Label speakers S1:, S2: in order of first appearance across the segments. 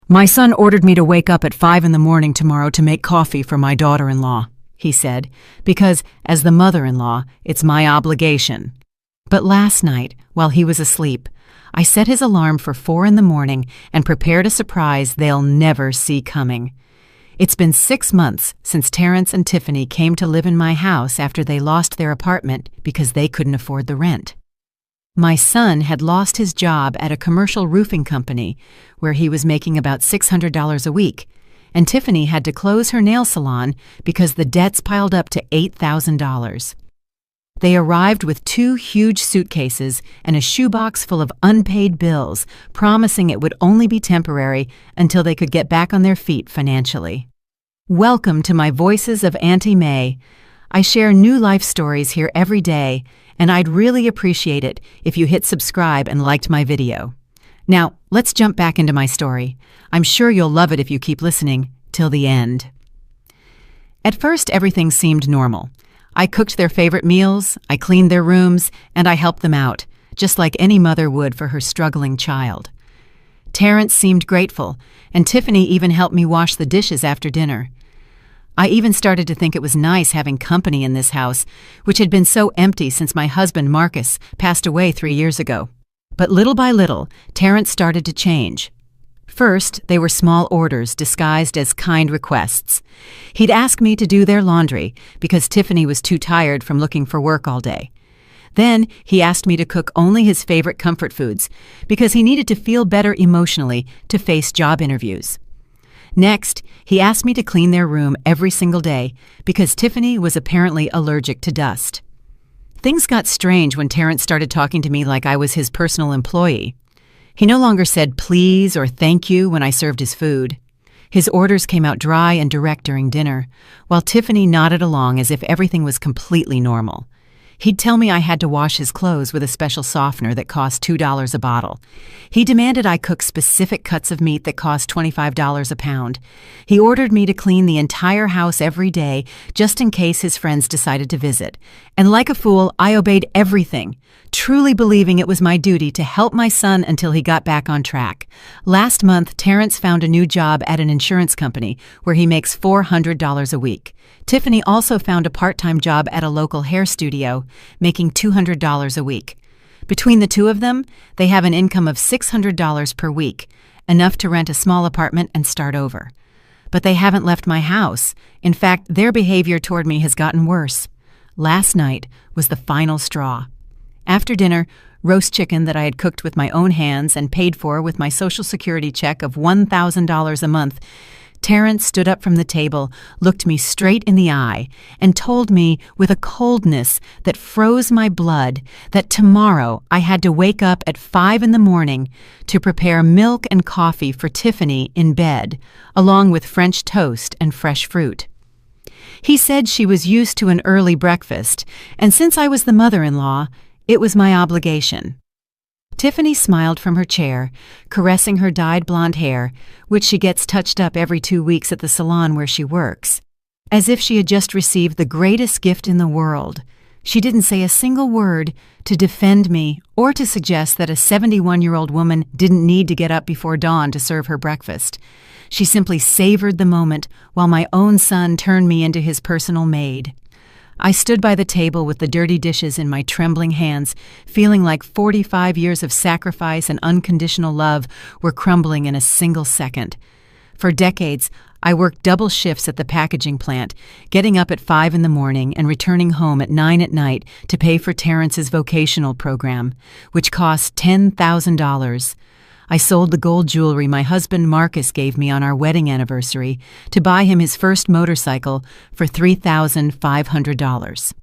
S1: "My son ordered me to wake up at 5 in the morning tomorrow to make coffee for my daughter-in-law," he said, "because, as the mother-in-law, it's my obligation." But last night, while he was asleep, I set his alarm for 4 in the morning and prepared a surprise they'll never see coming. It's been 6 months since Terrence and Tiffany came to live in my house after they lost their apartment because they couldn't afford the rent. My son had lost his job at a commercial roofing company where he was making about $600 a week, and Tiffany had to close her nail salon because the debts piled up to $8,000. They arrived with 2 huge suitcases and a shoebox full of unpaid bills, promising it would only be temporary until they could get back on their feet financially. Welcome to my Voices of Auntie May. I share new life stories here every day, and I'd really appreciate it if you hit subscribe and liked my video. Now, let's jump back into my story. I'm sure you'll love it if you keep listening till the end. At first, everything seemed normal. I cooked their favorite meals, I cleaned their rooms, and I helped them out, just like any mother would for her struggling child. Terrence seemed grateful, and Tiffany even helped me wash the dishes after dinner. I even started to think it was nice having company in this house, which had been so empty since my husband, Marcus, passed away 3 years ago. But little by little, Terrence started to change. First, they were small orders disguised as kind requests. He'd ask me to do their laundry because Tiffany was too tired from looking for work all day. Then he asked me to cook only his favorite comfort foods because he needed to feel better emotionally to face job interviews. Next, he asked me to clean their room every single day because Tiffany was apparently allergic to dust. Things got strange when Terrence started talking to me like I was his personal employee. He no longer said please or thank you when I served his food. His orders came out dry and direct during dinner, while Tiffany nodded along as if everything was completely normal. He'd tell me I had to wash his clothes with a special softener that cost $2 a bottle. He demanded I cook specific cuts of meat that cost $25 a pound. He ordered me to clean the entire house every day just in case his friends decided to visit. And like a fool, I obeyed everything, truly believing it was my duty to help my son until he got back on track. Last month, Terrence found a new job at an insurance company where he makes $400 a week. Tiffany also found a part-time job at a local hair studio, making $200 a week. Between the two of them, they have an income of $600 per week, enough to rent a small apartment and start over. But they haven't left my house. In fact, their behavior toward me has gotten worse. Last night was the final straw. After dinner, roast chicken that I had cooked with my own hands and paid for with my Social Security check of $1,000 a month, Terrence stood up from the table, looked me straight in the eye, and told me with a coldness that froze my blood that tomorrow I had to wake up at 5 in the morning to prepare milk and coffee for Tiffany in bed, along with French toast and fresh fruit. He said she was used to an early breakfast, and since I was the mother-in-law, it was my obligation. Tiffany smiled from her chair, caressing her dyed blonde hair, which she gets touched up every 2 weeks at the salon where she works, as if she had just received the greatest gift in the world. She didn't say a single word to defend me or to suggest that a 71-year-old woman didn't need to get up before dawn to serve her breakfast. She simply savored the moment while my own son turned me into his personal maid. I stood by the table with the dirty dishes in my trembling hands, feeling like 45 years of sacrifice and unconditional love were crumbling in a single second. For decades, I worked double shifts at the packaging plant, getting up at 5 in the morning and returning home at 9 at night to pay for Terrence's vocational program, which cost $10,000. I sold the gold jewelry my husband Marcus gave me on our wedding anniversary to buy him his first motorcycle for $3,500.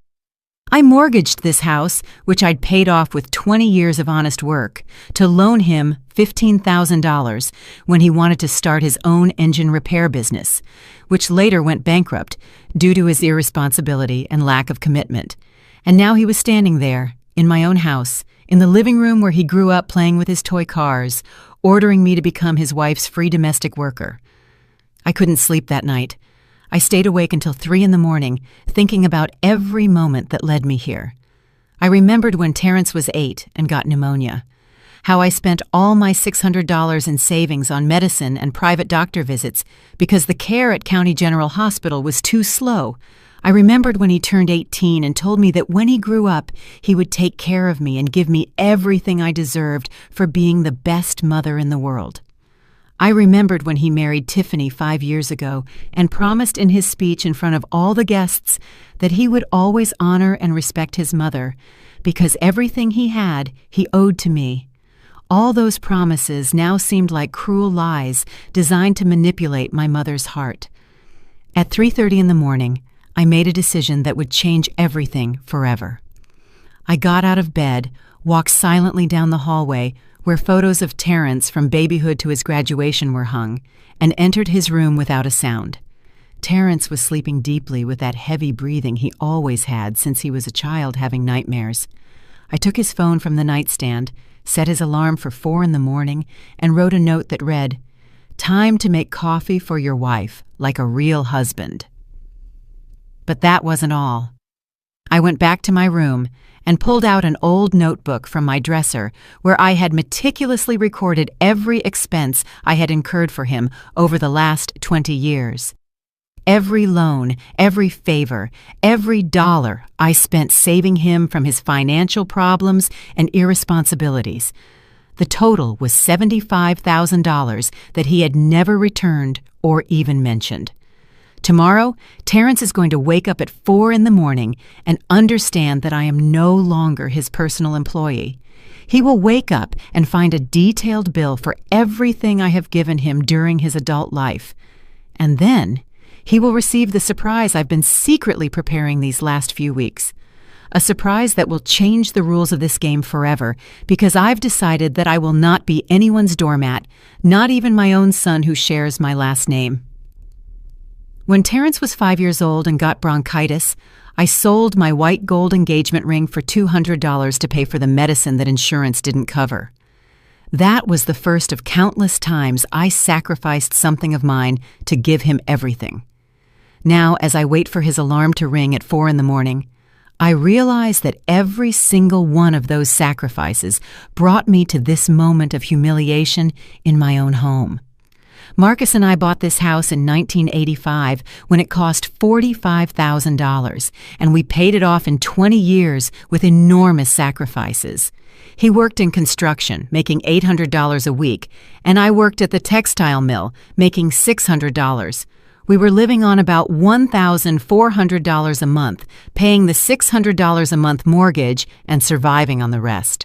S1: I mortgaged this house, which I'd paid off with 20 years of honest work, to loan him $15,000 when he wanted to start his own engine repair business, which later went bankrupt due to his irresponsibility and lack of commitment. And now he was standing there, in my own house, in the living room where he grew up playing with his toy cars, ordering me to become his wife's free domestic worker. I couldn't sleep that night. I stayed awake until 3 in the morning, thinking about every moment that led me here. I remembered when Terrence was 8 and got pneumonia, how I spent all my $600 in savings on medicine and private doctor visits because the care at County General Hospital was too slow. I remembered when he turned 18 and told me that when he grew up, he would take care of me and give me everything I deserved for being the best mother in the world. I remembered when he married Tiffany 5 years ago and promised in his speech in front of all the guests that he would always honor and respect his mother because everything he had, he owed to me. All those promises now seemed like cruel lies designed to manipulate my mother's heart. At 3:30 in the morning, I made a decision that would change everything forever. I got out of bed, walked silently down the hallway where photos of Terrence from babyhood to his graduation were hung, and entered his room without a sound. Terrence was sleeping deeply with that heavy breathing he always had since he was a child having nightmares. I took his phone from the nightstand, set his alarm for 4 in the morning, and wrote a note that read, "Time to make coffee for your wife, like a real husband." But that wasn't all. I went back to my room and pulled out an old notebook from my dresser where I had meticulously recorded every expense I had incurred for him over the last 20 years. Every loan, every favor, every dollar I spent saving him from his financial problems and irresponsibilities. The total was $75,000 that he had never returned or even mentioned. Tomorrow, Terrence is going to wake up at 4 in the morning and understand that I am no longer his personal employee. He will wake up and find a detailed bill for everything I have given him during his adult life. And then, he will receive the surprise I've been secretly preparing these last few weeks. A surprise that will change the rules of this game forever because I've decided that I will not be anyone's doormat, not even my own son who shares my last name. When Terrence was 5 years old and got bronchitis, I sold my white gold engagement ring for $200 to pay for the medicine that insurance didn't cover. That was the first of countless times I sacrificed something of mine to give him everything. Now, as I wait for his alarm to ring at 4 in the morning, I realize that every single one of those sacrifices brought me to this moment of humiliation in my own home. Marcus and I bought this house in 1985 when it cost $45,000, and we paid it off in 20 years with enormous sacrifices. He worked in construction, making $800 a week, and I worked at the textile mill, making $600. We were living on about $1,400 a month, paying the $600 a month mortgage and surviving on the rest.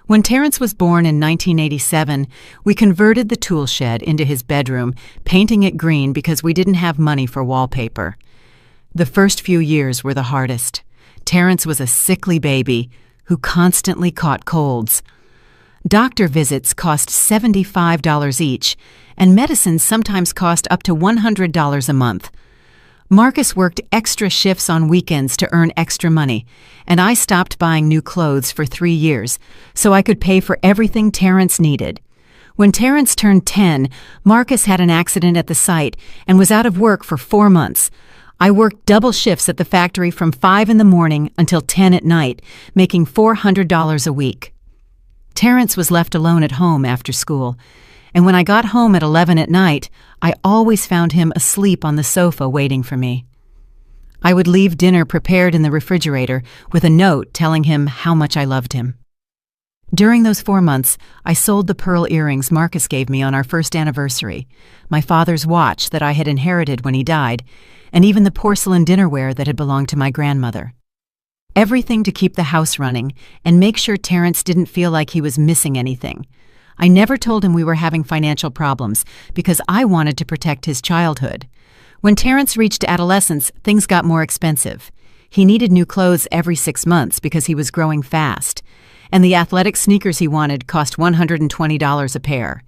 S1: When Terrence was born in 1987, we converted the tool shed into his bedroom, painting it green because we didn't have money for wallpaper. The first few years were the hardest. Terrence was a sickly baby who constantly caught colds. Doctor visits cost $75 each, and medicines sometimes cost up to $100 a month. Marcus worked extra shifts on weekends to earn extra money, and I stopped buying new clothes for 3 years so I could pay for everything Terrence needed. When Terrence turned 10, Marcus had an accident at the site and was out of work for 4 months. I worked double shifts at the factory from 5 in the morning until 10 at night, making $400 a week. Terrence was left alone at home after school, and when I got home at 11 at night, I always found him asleep on the sofa waiting for me. I would leave dinner prepared in the refrigerator with a note telling him how much I loved him. During those 4 months, I sold the pearl earrings Marcus gave me on our first anniversary, my father's watch that I had inherited when he died, and even the porcelain dinnerware that had belonged to my grandmother. Everything to keep the house running and make sure Terrence didn't feel like he was missing anything. I never told him we were having financial problems because I wanted to protect his childhood. When Terrence reached adolescence, things got more expensive. He needed new clothes every 6 months because he was growing fast, and the athletic sneakers he wanted cost $120 a pair.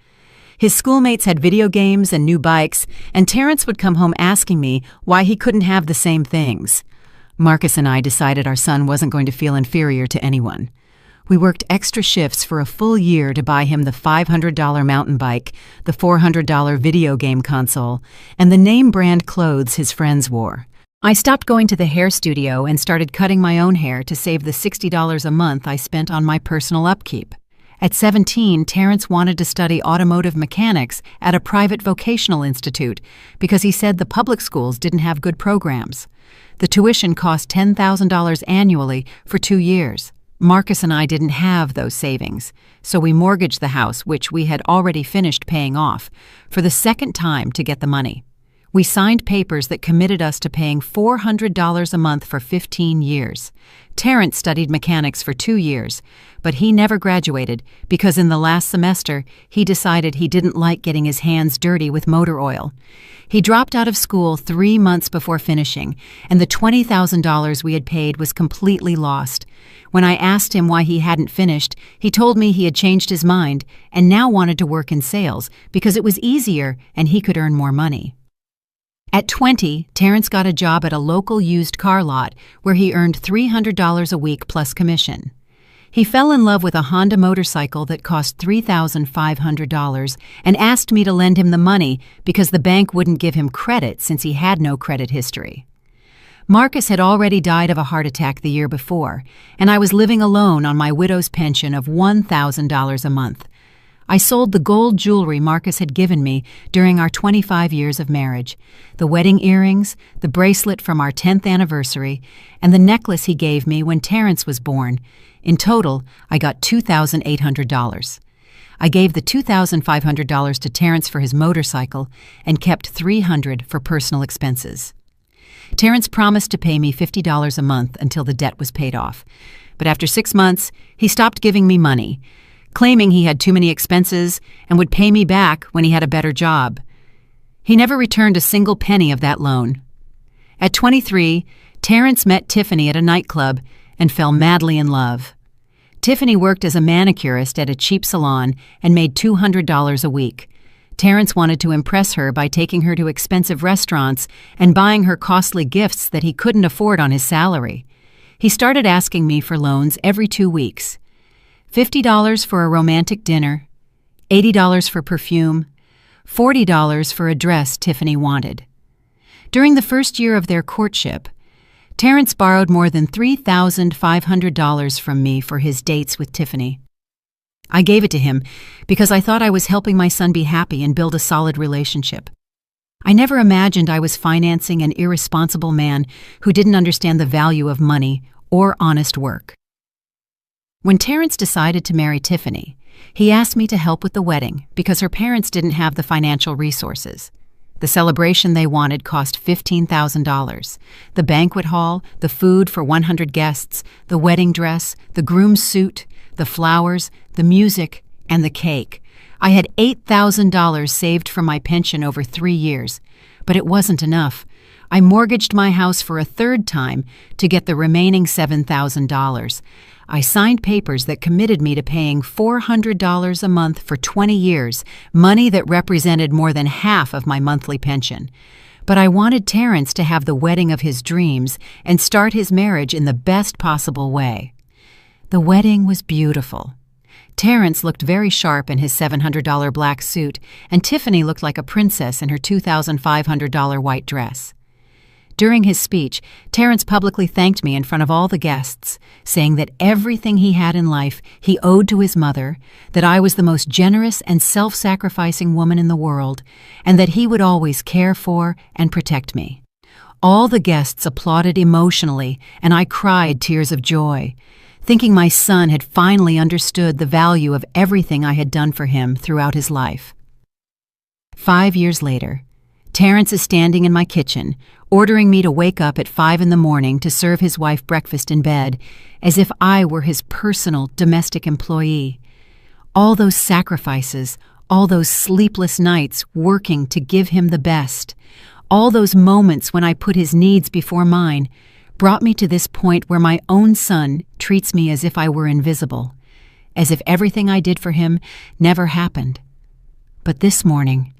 S1: His schoolmates had video games and new bikes, and Terrence would come home asking me why he couldn't have the same things. Marcus and I decided our son wasn't going to feel inferior to anyone. We worked extra shifts for a full year to buy him the $500 mountain bike, the $400 video game console, and the name-brand clothes his friends wore. I stopped going to the hair studio and started cutting my own hair to save the $60 a month I spent on my personal upkeep. At 17, Terrence wanted to study automotive mechanics at a private vocational institute because he said the public schools didn't have good programs. The tuition cost $10,000 annually for 2 years. Marcus and I didn't have those savings, so we mortgaged the house, which we had already finished paying off, for the second time to get the money. We signed papers that committed us to paying $400 a month for 15 years. Terrence studied mechanics for 2 years, but he never graduated because in the last semester he decided he didn't like getting his hands dirty with motor oil. He dropped out of school 3 months before finishing, and the $20,000 we had paid was completely lost. When I asked him why he hadn't finished, he told me he had changed his mind and now wanted to work in sales because it was easier and he could earn more money. At 20, Terrence got a job at a local used car lot where he earned $300 a week plus commission. He fell in love with a Honda motorcycle that cost $3,500 and asked me to lend him the money because the bank wouldn't give him credit since he had no credit history. Marcus had already died of a heart attack the year before, and I was living alone on my widow's pension of $1,000 a month. I sold the gold jewelry Marcus had given me during our 25 years of marriage, the wedding earrings, the bracelet from our 10th anniversary, and the necklace he gave me when Terrence was born. In total, I got $2,800. I gave the $2,500 to Terrence for his motorcycle and kept $300 for personal expenses. Terrence promised to pay me $50 a month until the debt was paid off, but after 6 months, he stopped giving me money, claiming he had too many expenses and would pay me back when he had a better job. He never returned a single penny of that loan. At 23, Terrence met Tiffany at a nightclub and fell madly in love. Tiffany worked as a manicurist at a cheap salon and made $200 a week. Terrence wanted to impress her by taking her to expensive restaurants and buying her costly gifts that he couldn't afford on his salary. He started asking me for loans every 2 weeks. $50 for a romantic dinner, $80 for perfume, $40 for a dress Tiffany wanted. During the first year of their courtship, Terrence borrowed more than $3,500 from me for his dates with Tiffany. I gave it to him because I thought I was helping my son be happy and build a solid relationship. I never imagined I was financing an irresponsible man who didn't understand the value of money or honest work. When Terrence decided to marry Tiffany, he asked me to help with the wedding because her parents didn't have the financial resources. The celebration they wanted cost $15,000. The banquet hall, the food for 100 guests, the wedding dress, the groom's suit, the flowers, the music, and the cake. I had $8,000 saved from my pension over 3 years, but it wasn't enough. I mortgaged my house for a third time to get the remaining $7,000. I signed papers that committed me to paying $400 a month for 20 years, money that represented more than half of my monthly pension. But I wanted Terrence to have the wedding of his dreams and start his marriage in the best possible way. The wedding was beautiful. Terrence looked very sharp in his $700 black suit, and Tiffany looked like a princess in her $2,500 white dress. During his speech, Terrence publicly thanked me in front of all the guests, saying that everything he had in life he owed to his mother, that I was the most generous and self-sacrificing woman in the world, and that he would always care for and protect me. All the guests applauded emotionally, and I cried tears of joy, thinking my son had finally understood the value of everything I had done for him throughout his life. 5 years later, Terrence is standing in my kitchen, ordering me to wake up at 5 in the morning to serve his wife breakfast in bed, as if I were his personal domestic employee. All those sacrifices, all those sleepless nights working to give him the best, all those moments when I put his needs before mine, brought me to this point where my own son treats me as if I were invisible, as if everything I did for him never happened. But this morning,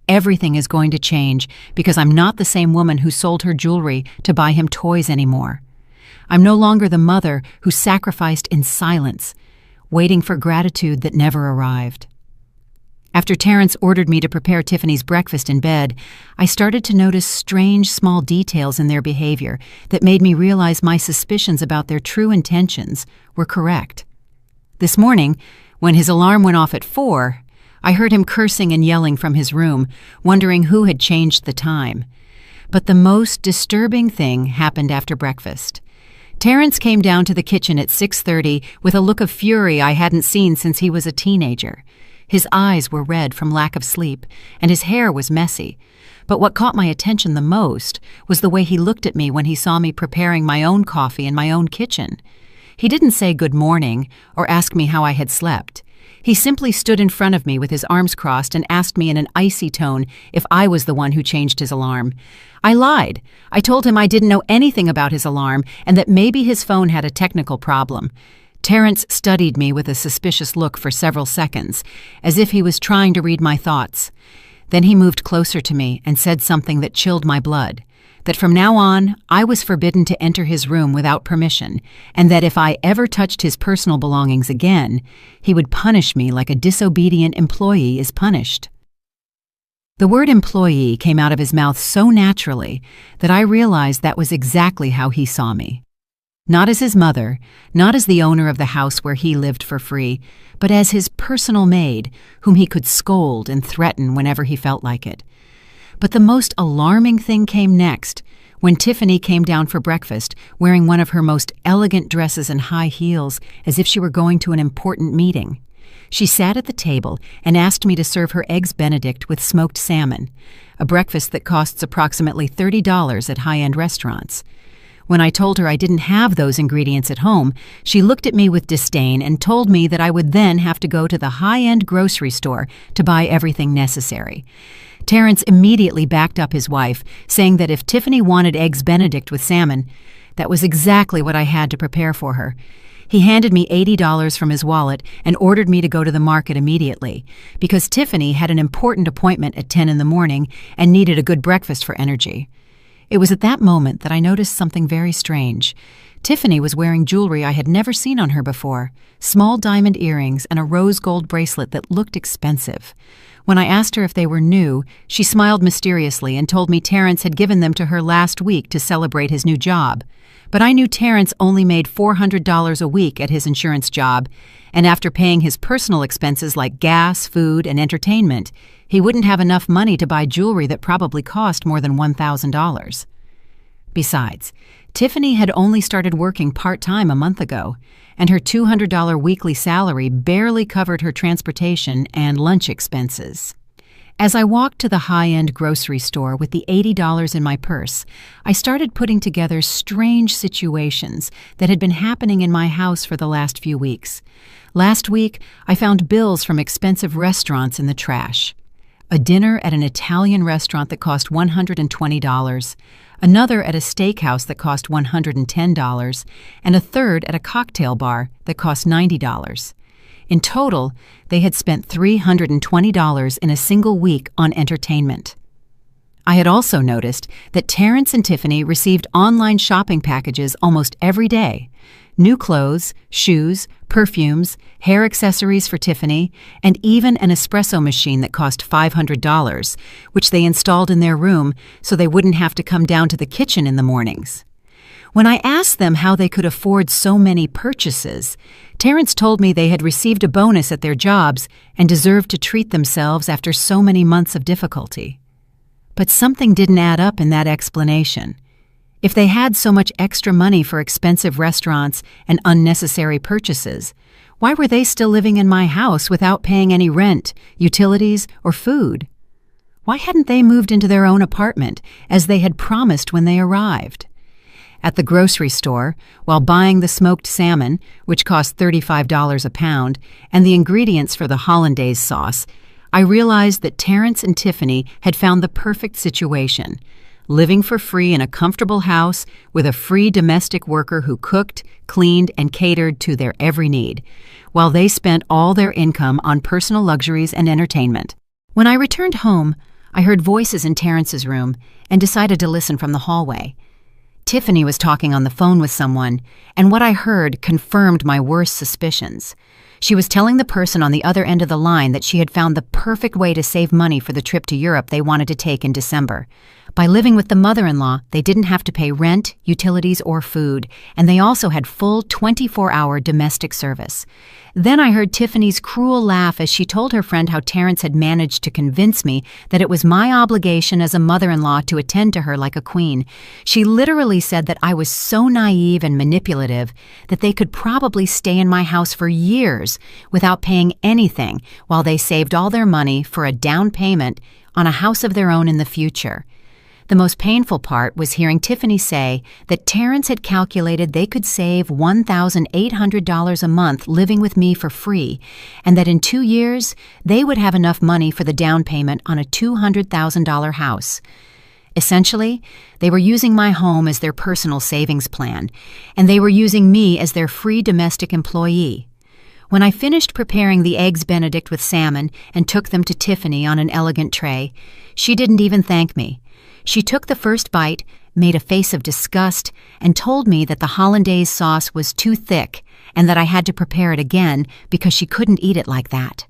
S1: everything is going to change because I'm not the same woman who sold her jewelry to buy him toys anymore. I'm no longer the mother who sacrificed in silence, waiting for gratitude that never arrived. After Terrence ordered me to prepare Tiffany's breakfast in bed, I started to notice strange small details in their behavior that made me realize my suspicions about their true intentions were correct. This morning, When his alarm went off at 4, I heard him cursing and yelling from his room, wondering who had changed the time. But the most disturbing thing happened after breakfast. Terrence came down to the kitchen at 6:30 with a look of fury I hadn't seen since he was a teenager. His eyes were red from lack of sleep, and his hair was messy. But what caught my attention the most was the way he looked at me when he saw me preparing my own coffee in my own kitchen. He didn't say good morning or ask me how I had slept. He simply stood in front of me with his arms crossed and asked me in an icy tone if I was the one who changed his alarm. I lied. I told him I didn't know anything about his alarm and that maybe his phone had a technical problem. Terrence studied me with a suspicious look for several seconds, as if he was trying to read my thoughts. Then he moved closer to me and said something that chilled my blood, that from now on I was forbidden to enter his room without permission, and that if I ever touched his personal belongings again, he would punish me like a disobedient employee is punished. The word employee came out of his mouth so naturally that I realized that was exactly how he saw me. Not as his mother, not as the owner of the house where he lived for free, but as his personal maid, whom he could scold and threaten whenever he felt like it. But the most alarming thing came next, when Tiffany came down for breakfast, wearing one of her most elegant dresses and high heels, as if she were going to an important meeting. She sat at the table and asked me to serve her eggs Benedict with smoked salmon, a breakfast that costs approximately $30 at high-end restaurants. When I told her I didn't have those ingredients at home, she looked at me with disdain and told me that I would then have to go to the high-end grocery store to buy everything necessary. Terrence immediately backed up his wife, saying that if Tiffany wanted eggs Benedict with salmon, that was exactly what I had to prepare for her. He handed me $80 from his wallet and ordered me to go to the market immediately, because Tiffany had an important appointment at 10 in the morning and needed a good breakfast for energy. It was at that moment that I noticed something very strange. Tiffany was wearing jewelry I had never seen on her before, small diamond earrings and a rose gold bracelet that looked expensive. When I asked her if they were new, she smiled mysteriously and told me Terrence had given them to her last week to celebrate his new job. But I knew Terrence only made $400 a week at his insurance job, and after paying his personal expenses like gas, food, and entertainment, he wouldn't have enough money to buy jewelry that probably cost more than $1,000. Besides, Tiffany had only started working part-time a month ago, and her $200 weekly salary barely covered her transportation and lunch expenses. As I walked to the high-end grocery store with the $80 in my purse, I started putting together strange situations that had been happening in my house for the last few weeks. Last week, I found bills from expensive restaurants in the trash. A dinner at an Italian restaurant that cost $120, another at a steakhouse that cost $110, and a third at a cocktail bar that cost $90. In total, they had spent $320 in a single week on entertainment. I had also noticed that Terrence and Tiffany received online shopping packages almost every day. New clothes, shoes, perfumes, hair accessories for Tiffany, and even an espresso machine that cost $500, which they installed in their room so they wouldn't have to come down to the kitchen in the mornings. When I asked them how they could afford so many purchases, Terrence told me they had received a bonus at their jobs and deserved to treat themselves after so many months of difficulty. But something didn't add up in that explanation. If they had so much extra money for expensive restaurants and unnecessary purchases, why were they still living in my house without paying any rent, utilities, or food? Why hadn't they moved into their own apartment, as they had promised when they arrived? At the grocery store, while buying the smoked salmon, which cost $35 a pound, and the ingredients for the hollandaise sauce, I realized that Terrence and Tiffany had found the perfect situation, living for free in a comfortable house with a free domestic worker who cooked, cleaned, and catered to their every need, while they spent all their income on personal luxuries and entertainment. When I returned home, I heard voices in Terrence's room and decided to listen from the hallway. Tiffany was talking on the phone with someone, and what I heard confirmed my worst suspicions. She was telling the person on the other end of the line that she had found the perfect way to save money for the trip to Europe they wanted to take in December. By living with the mother-in-law, they didn't have to pay rent, utilities, or food, and they also had full 24-hour domestic service. Then I heard Tiffany's cruel laugh as she told her friend how Terrence had managed to convince me that it was my obligation as a mother-in-law to attend to her like a queen. She literally said that I was so naive and manipulative that they could probably stay in my house for years without paying anything while they saved all their money for a down payment on a house of their own in the future. The most painful part was hearing Tiffany say that Terrence had calculated they could save $1,800 a month living with me for free, and that in 2 years they would have enough money for the down payment on a $200,000 house. Essentially, they were using my home as their personal savings plan, and they were using me as their free domestic employee. When I finished preparing the Eggs Benedict with salmon and took them to Tiffany on an elegant tray, she didn't even thank me. She took the first bite, made a face of disgust, and told me that the hollandaise sauce was too thick and that I had to prepare it again because she couldn't eat it like that.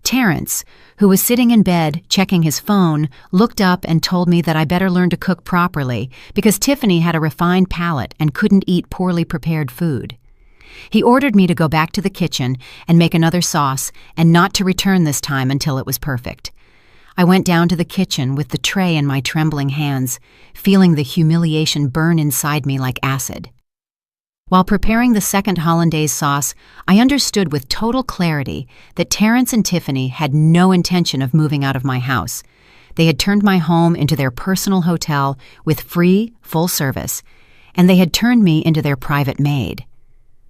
S1: Terrence, who was sitting in bed checking his phone, looked up and told me that I better learn to cook properly because Tiffany had a refined palate and couldn't eat poorly prepared food. He ordered me to go back to the kitchen and make another sauce and not to return this time until it was perfect. I went down to the kitchen with the tray in my trembling hands, feeling the humiliation burn inside me like acid. While preparing the second hollandaise sauce, I understood with total clarity that Terrence and Tiffany had no intention of moving out of my house. They had turned my home into their personal hotel with free, full service, and they had turned me into their private maid.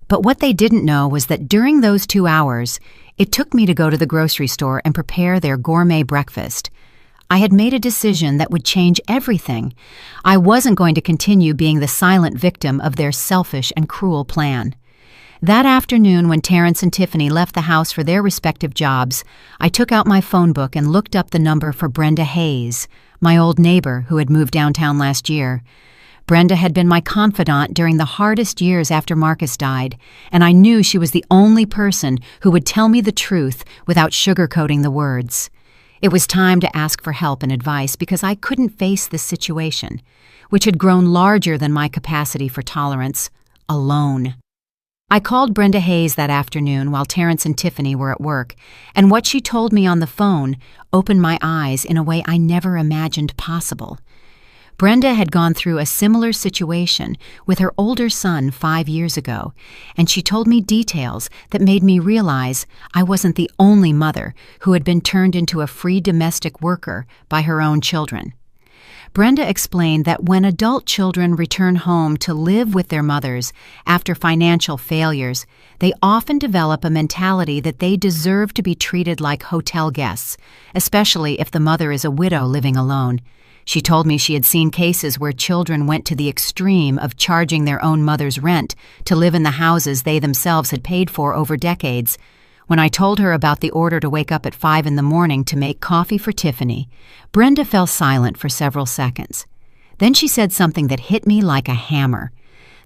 S1: But what they didn't know was that during those 2 hours, it took me to go to the grocery store and prepare their gourmet breakfast. I had made a decision that would change everything. I wasn't going to continue being the silent victim of their selfish and cruel plan. That afternoon, when Terrence and Tiffany left the house for their respective jobs, I took out my phone book and looked up the number for Brenda Hayes, my old neighbor who had moved downtown last year. Brenda had been my confidant during the hardest years after Marcus died, and I knew she was the only person who would tell me the truth without sugarcoating the words. It was time to ask for help and advice because I couldn't face this situation, which had grown larger than my capacity for tolerance, alone. I called Brenda Hayes that afternoon while Terrence and Tiffany were at work, and what she told me on the phone opened my eyes in a way I never imagined possible. Brenda had gone through a similar situation with her older son 5 years ago, and she told me details that made me realize I wasn't the only mother who had been turned into a free domestic worker by her own children. Brenda explained that when adult children return home to live with their mothers after financial failures, they often develop a mentality that they deserve to be treated like hotel guests, especially if the mother is a widow living alone. She told me she had seen cases where children went to the extreme of charging their own mother's rent to live in the houses they themselves had paid for over decades. When I told her about the order to wake up at 5 in the morning to make coffee for Tiffany, Brenda fell silent for several seconds. Then she said something that hit me like a hammer.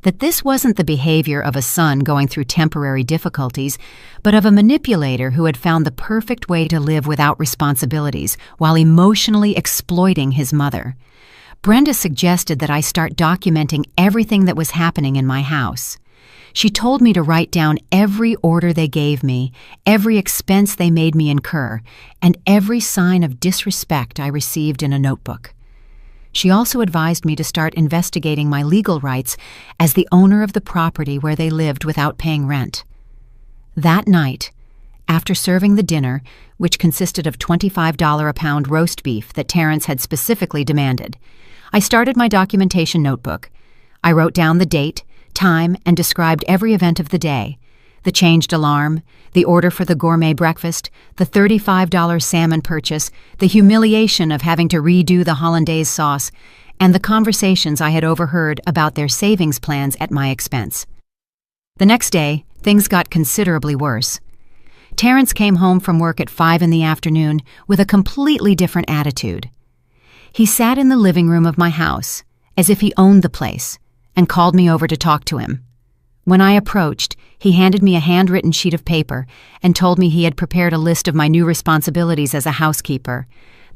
S1: That this wasn't the behavior of a son going through temporary difficulties, but of a manipulator who had found the perfect way to live without responsibilities while emotionally exploiting his mother. Brenda suggested that I start documenting everything that was happening in my house. She told me to write down every order they gave me, every expense they made me incur, and every sign of disrespect I received in a notebook. She also advised me to start investigating my legal rights as the owner of the property where they lived without paying rent. That night, after serving the dinner, which consisted of $25 a pound roast beef that Terrence had specifically demanded, I started my documentation notebook. I wrote down the date, time, and described every event of the day: the changed alarm, the order for the gourmet breakfast, the $35 salmon purchase, the humiliation of having to redo the hollandaise sauce, and the conversations I had overheard about their savings plans at my expense. The next day, things got considerably worse. Terrence came home from work at 5 in the afternoon with a completely different attitude. He sat in the living room of my house, as if he owned the place, and called me over to talk to him. When I approached, he handed me a handwritten sheet of paper and told me he had prepared a list of my new responsibilities as a housekeeper.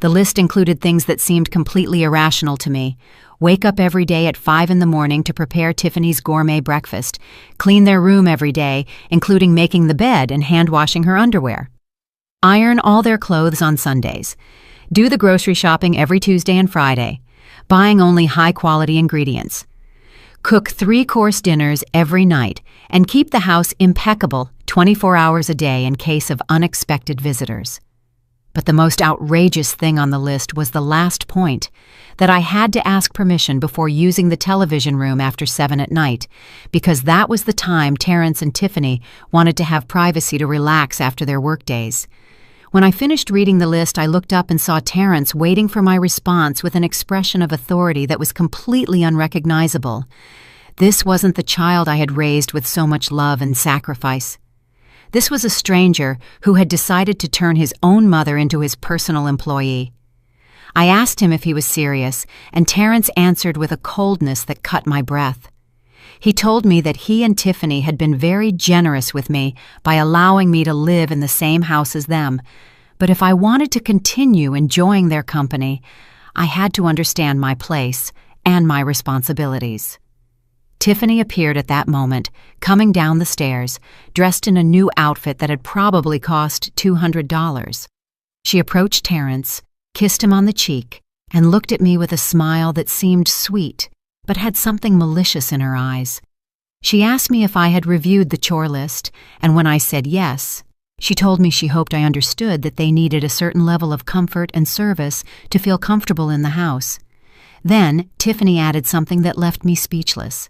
S1: The list included things that seemed completely irrational to me. Wake up every day at 5 in the morning to prepare Tiffany's gourmet breakfast. Clean their room every day, including making the bed and hand-washing her underwear. Iron all their clothes on Sundays. Do the grocery shopping every Tuesday and Friday. Buying only high-quality ingredients. Cook 3-course dinners every night and keep the house impeccable 24 hours a day in case of unexpected visitors. But the most outrageous thing on the list was the last point, that I had to ask permission before using the television room after 7 at night, because that was the time Terrence and Tiffany wanted to have privacy to relax after their workdays. When I finished reading the list, I looked up and saw Terrence waiting for my response with an expression of authority that was completely unrecognizable. This wasn't the child I had raised with so much love and sacrifice. This was a stranger who had decided to turn his own mother into his personal employee. I asked him if he was serious, and Terrence answered with a coldness that cut my breath. He told me that he and Tiffany had been very generous with me by allowing me to live in the same house as them, but if I wanted to continue enjoying their company, I had to understand my place and my responsibilities. Tiffany appeared at that moment, coming down the stairs, dressed in a new outfit that had probably cost $200. She approached Terrence, kissed him on the cheek, and looked at me with a smile that seemed sweet, but had something malicious in her eyes. She asked me if I had reviewed the chore list, and when I said yes, she told me she hoped I understood that they needed a certain level of comfort and service to feel comfortable in the house. Then, Tiffany added something that left me speechless.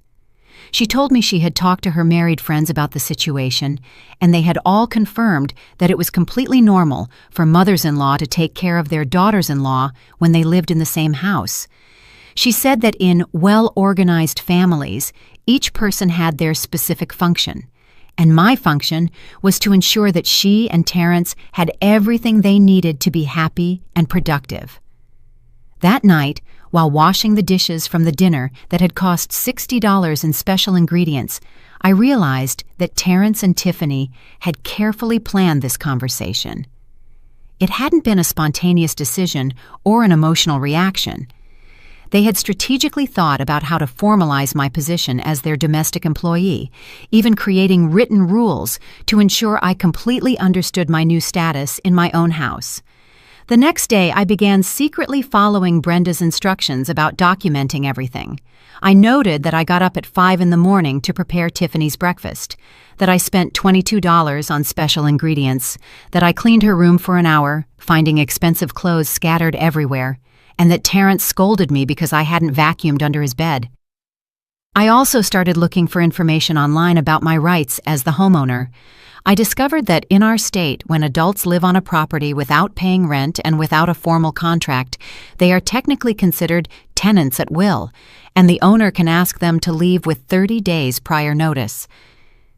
S1: She told me she had talked to her married friends about the situation, and they had all confirmed that it was completely normal for mothers-in-law to take care of their daughters-in-law when they lived in the same house. She said that in well-organized families, each person had their specific function, and my function was to ensure that she and Terrence had everything they needed to be happy and productive. That night, while washing the dishes from the dinner that had cost $60 in special ingredients, I realized that Terrence and Tiffany had carefully planned this conversation. It hadn't been a spontaneous decision or an emotional reaction. They had strategically thought about how to formalize my position as their domestic employee, even creating written rules to ensure I completely understood my new status in my own house. The next day, I began secretly following Brenda's instructions about documenting everything. I noted that I got up at 5 in the morning to prepare Tiffany's breakfast, that I spent $22 on special ingredients, that I cleaned her room for an hour, finding expensive clothes scattered everywhere, and that Terrence scolded me because I hadn't vacuumed under his bed. I also started looking for information online about my rights as the homeowner. I discovered that in our state, when adults live on a property without paying rent and without a formal contract, they are technically considered tenants at will, and the owner can ask them to leave with 30 days prior notice.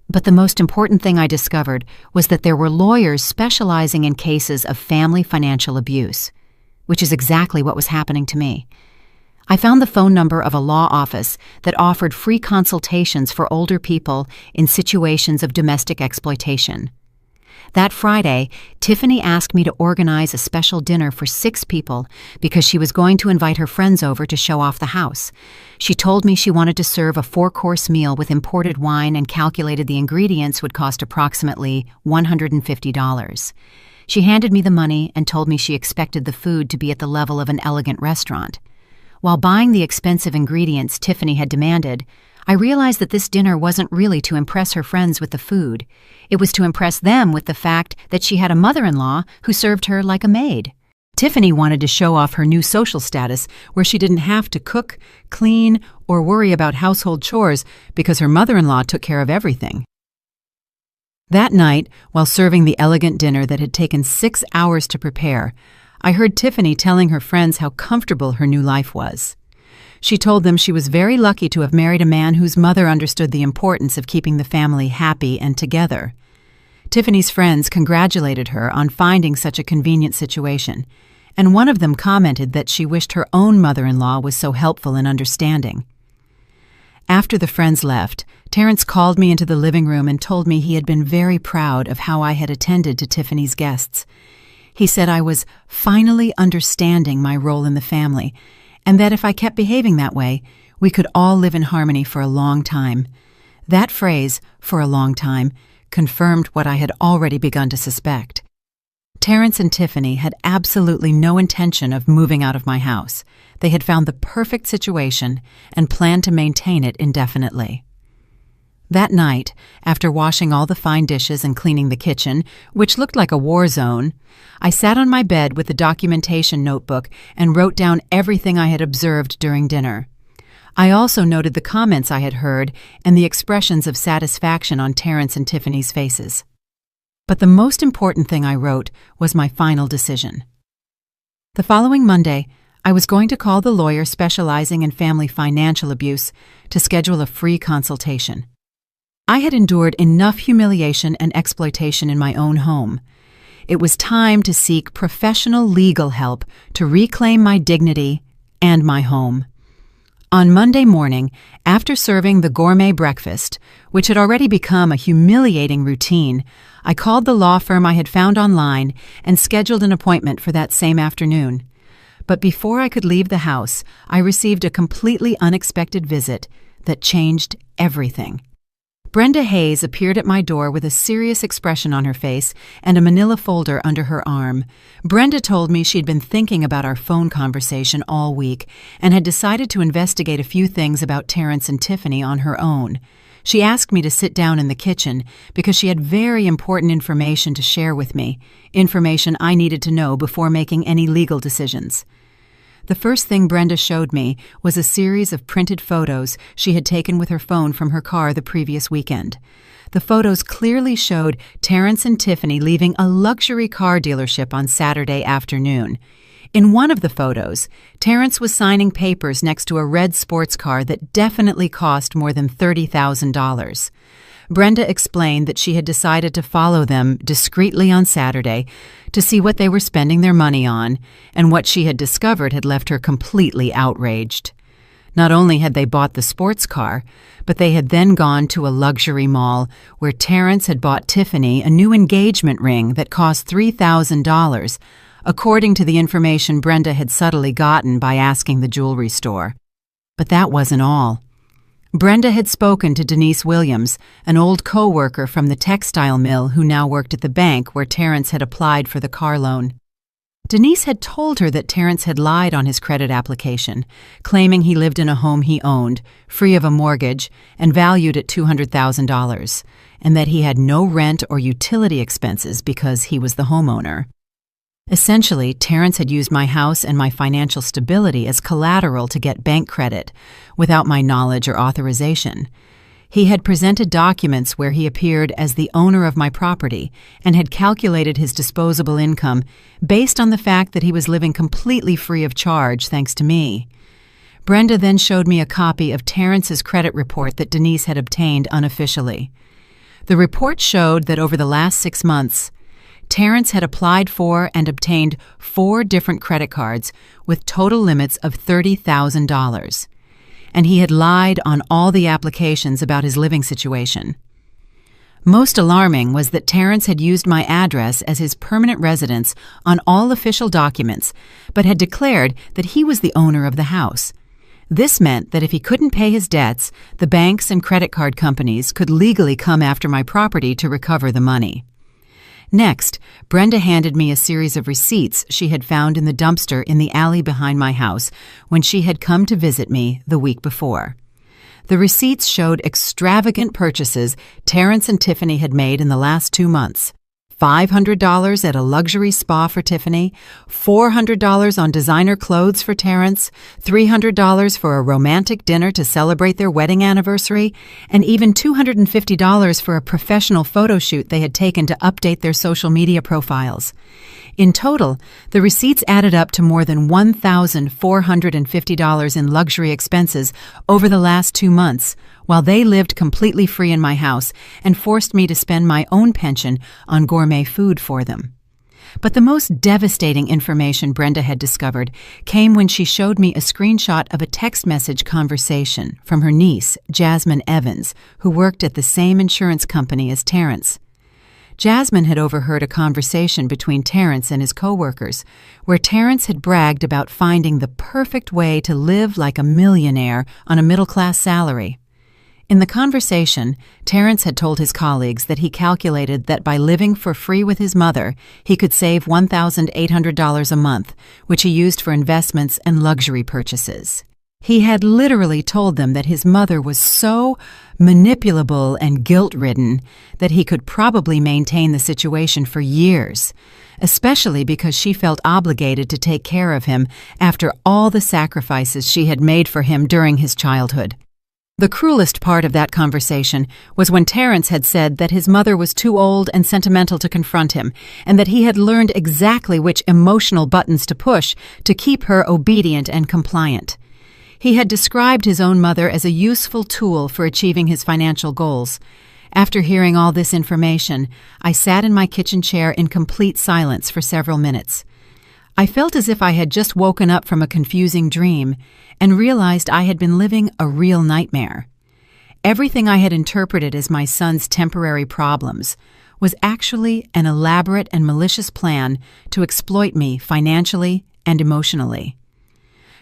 S1: But the most important thing I discovered was that there were lawyers specializing in cases of family financial abuse, which is exactly what was happening to me. I found the phone number of a law office that offered free consultations for older people in situations of domestic exploitation. That Friday, Tiffany asked me to organize a special dinner for 6 people because she was going to invite her friends over to show off the house. She told me she wanted to serve a 4-course meal with imported wine and calculated the ingredients would cost approximately $150. She handed me the money and told me she expected the food to be at the level of an elegant restaurant. While buying the expensive ingredients Tiffany had demanded, I realized that this dinner wasn't really to impress her friends with the food. It was to impress them with the fact that she had a mother-in-law who served her like a maid. Tiffany wanted to show off her new social status where she didn't have to cook, clean, or worry about household chores because her mother-in-law took care of everything. That night, while serving the elegant dinner that had taken 6 hours to prepare, I heard Tiffany telling her friends how comfortable her new life was. She told them she was very lucky to have married a man whose mother understood the importance of keeping the family happy and together. Tiffany's friends congratulated her on finding such a convenient situation, and one of them commented that she wished her own mother-in-law was so helpful and understanding. After the friends left, Terrence called me into the living room and told me he had been very proud of how I had attended to Tiffany's guests. He said I was finally understanding my role in the family, and that if I kept behaving that way, we could all live in harmony for a long time. That phrase, "for a long time," confirmed what I had already begun to suspect. Terrence and Tiffany had absolutely no intention of moving out of my house. They had found the perfect situation and planned to maintain it indefinitely. That night, after washing all the fine dishes and cleaning the kitchen, which looked like a war zone, I sat on my bed with the documentation notebook and wrote down everything I had observed during dinner. I also noted the comments I had heard and the expressions of satisfaction on Terrence and Tiffany's faces. But the most important thing I wrote was my final decision. The following Monday, I was going to call the lawyer specializing in family financial abuse to schedule a free consultation. I had endured enough humiliation and exploitation in my own home. It was time to seek professional legal help to reclaim my dignity and my home. On Monday morning, after serving the gourmet breakfast, which had already become a humiliating routine, I called the law firm I had found online and scheduled an appointment for that same afternoon. But before I could leave the house, I received a completely unexpected visit that changed everything. Brenda Hayes appeared at my door with a serious expression on her face and a manila folder under her arm. Brenda told me she'd been thinking about our phone conversation all week and had decided to investigate a few things about Terrence and Tiffany on her own. She asked me to sit down in the kitchen because she had very important information to share with me, information I needed to know before making any legal decisions. The first thing Brenda showed me was a series of printed photos she had taken with her phone from her car the previous weekend. The photos clearly showed Terrence and Tiffany leaving a luxury car dealership on Saturday afternoon. In one of the photos, Terrence was signing papers next to a red sports car that definitely cost more than $30,000. Brenda explained that she had decided to follow them discreetly on Saturday to see what they were spending their money on, and what she had discovered had left her completely outraged. Not only had they bought the sports car, but they had then gone to a luxury mall where Terrence had bought Tiffany a new engagement ring that cost $3,000, according to the information Brenda had subtly gotten by asking the jewelry store. But that wasn't all. Brenda had spoken to Denise Williams, an old co-worker from the textile mill who now worked at the bank where Terrence had applied for the car loan. Denise had told her that Terrence had lied on his credit application, claiming he lived in a home he owned, free of a mortgage, and valued at $200,000, and that he had no rent or utility expenses because he was the homeowner. Essentially, Terrence had used my house and my financial stability as collateral to get bank credit, without my knowledge or authorization. He had presented documents where he appeared as the owner of my property and had calculated his disposable income based on the fact that he was living completely free of charge thanks to me. Brenda then showed me a copy of Terrence's credit report that Denise had obtained unofficially. The report showed that over the last 6 months, Terrence had applied for and obtained 4 different credit cards with total limits of $30,000, and he had lied on all the applications about his living situation. Most alarming was that Terrence had used my address as his permanent residence on all official documents, but had declared that he was the owner of the house. This meant that if he couldn't pay his debts, the banks and credit card companies could legally come after my property to recover the money. Next, Brenda handed me a series of receipts she had found in the dumpster in the alley behind my house when she had come to visit me the week before. The receipts showed extravagant purchases Terrence and Tiffany had made in the last 2 months. $500 at a luxury spa for Tiffany, $400 on designer clothes for Terrence, $300 for a romantic dinner to celebrate their wedding anniversary, and even $250 for a professional photo shoot they had taken to update their social media profiles. In total, the receipts added up to more than $1,450 in luxury expenses over the last 2 months, while they lived completely free in my house and forced me to spend my own pension on gourmet food for them. But the most devastating information Brenda had discovered came when she showed me a screenshot of a text message conversation from her niece, Jasmine Evans, who worked at the same insurance company as Terrence. Jasmine had overheard a conversation between Terrence and his coworkers, where Terrence had bragged about finding the perfect way to live like a millionaire on a middle-class salary. In the conversation, Terrence had told his colleagues that he calculated that by living for free with his mother, he could save $1,800 a month, which he used for investments and luxury purchases. He had literally told them that his mother was so manipulable and guilt-ridden that he could probably maintain the situation for years, especially because she felt obligated to take care of him after all the sacrifices she had made for him during his childhood. The cruelest part of that conversation was when Terrence had said that his mother was too old and sentimental to confront him, and that he had learned exactly which emotional buttons to push to keep her obedient and compliant. He had described his own mother as a useful tool for achieving his financial goals. After hearing all this information, I sat in my kitchen chair in complete silence for several minutes. I felt as if I had just woken up from a confusing dream and realized I had been living a real nightmare. Everything I had interpreted as my son's temporary problems was actually an elaborate and malicious plan to exploit me financially and emotionally.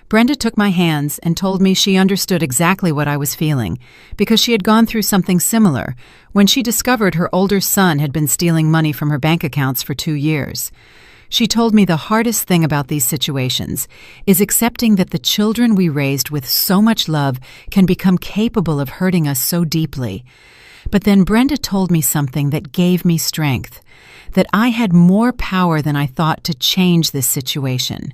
S1: Brenda took my hands and told me she understood exactly what I was feeling because she had gone through something similar when she discovered her older son had been stealing money from her bank accounts for 2 years. She told me the hardest thing about these situations is accepting that the children we raised with so much love can become capable of hurting us so deeply. But then Brenda told me something that gave me strength, that I had more power than I thought to change this situation.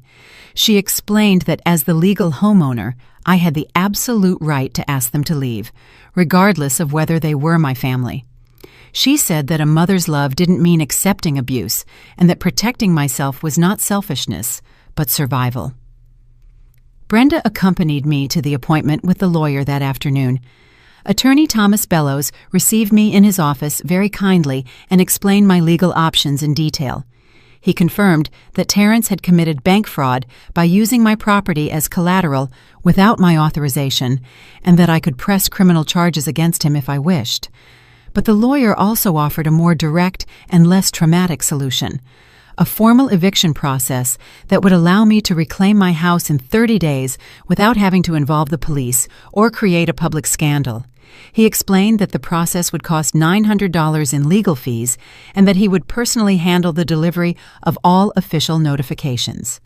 S1: She explained that as the legal homeowner, I had the absolute right to ask them to leave, regardless of whether they were my family. She said that a mother's love didn't mean accepting abuse, and that protecting myself was not selfishness, but survival. Brenda accompanied me to the appointment with the lawyer that afternoon. Attorney Thomas Bellows received me in his office very kindly and explained my legal options in detail. He confirmed that Terrence had committed bank fraud by using my property as collateral without my authorization, and that I could press criminal charges against him if I wished. But the lawyer also offered a more direct and less traumatic solution, a formal eviction process that would allow me to reclaim my house in 30 days without having to involve the police or create a public scandal. He explained that the process would cost $900 in legal fees and that he would personally handle the delivery of all official notifications.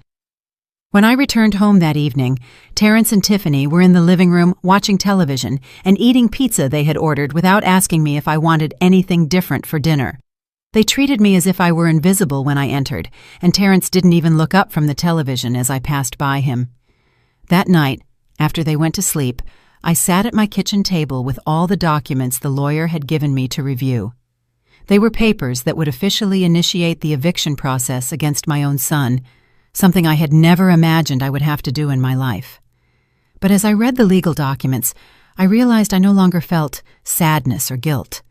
S1: When I returned home that evening, Terrence and Tiffany were in the living room watching television and eating pizza they had ordered without asking me if I wanted anything different for dinner. They treated me as if I were invisible when I entered, and Terrence didn't even look up from the television as I passed by him. That night, after they went to sleep, I sat at my kitchen table with all the documents the lawyer had given me to review. They were papers that would officially initiate the eviction process against my own son, something I had never imagined I would have to do in my life. But as I read the legal documents, I realized I no longer felt sadness or guilt.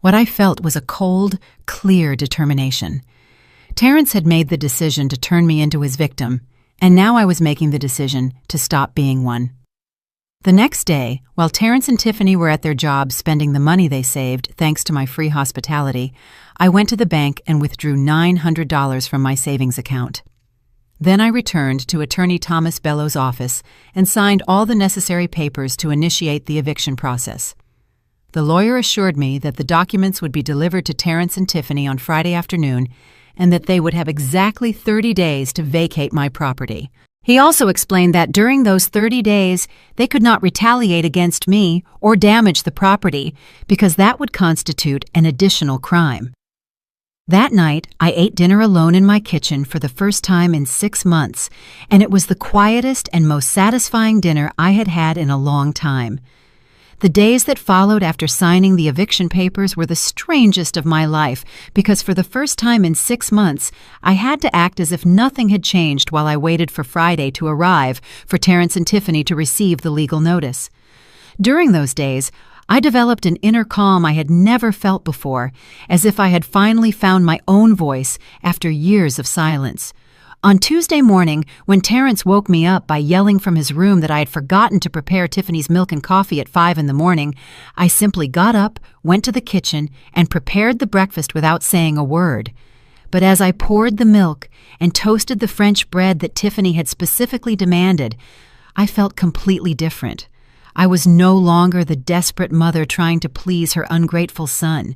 S1: What I felt was a cold, clear determination. Terrence had made the decision to turn me into his victim, and now I was making the decision to stop being one. The next day, while Terrence and Tiffany were at their jobs spending the money they saved thanks to my free hospitality, I went to the bank and withdrew $900 from my savings account. Then I returned to Attorney Thomas Bellows' office and signed all the necessary papers to initiate the eviction process. The lawyer assured me that the documents would be delivered to Terrence and Tiffany on Friday afternoon and that they would have exactly 30 days to vacate my property. He also explained that during those 30 days, they could not retaliate against me or damage the property because that would constitute an additional crime. That night, I ate dinner alone in my kitchen for the first time in 6 months, and it was the quietest and most satisfying dinner I had had in a long time. The days that followed after signing the eviction papers were the strangest of my life because for the first time in 6 months, I had to act as if nothing had changed while I waited for Friday to arrive for Terrence and Tiffany to receive the legal notice. During those days, I developed an inner calm I had never felt before, as if I had finally found my own voice after years of silence. On Tuesday morning, when Terrence woke me up by yelling from his room that I had forgotten to prepare Tiffany's milk and coffee at 5 in the morning, I simply got up, went to the kitchen, and prepared the breakfast without saying a word. But as I poured the milk and toasted the French bread that Tiffany had specifically demanded, I felt completely different. I was no longer the desperate mother trying to please her ungrateful son.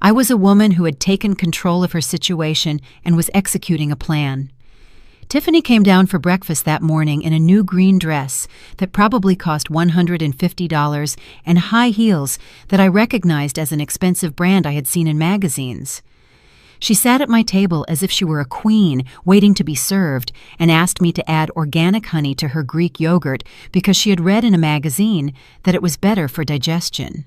S1: I was a woman who had taken control of her situation and was executing a plan. Tiffany came down for breakfast that morning in a new green dress that probably cost $150 and high heels that I recognized as an expensive brand I had seen in magazines. She sat at my table as if she were a queen waiting to be served and asked me to add organic honey to her Greek yogurt because she had read in a magazine that it was better for digestion.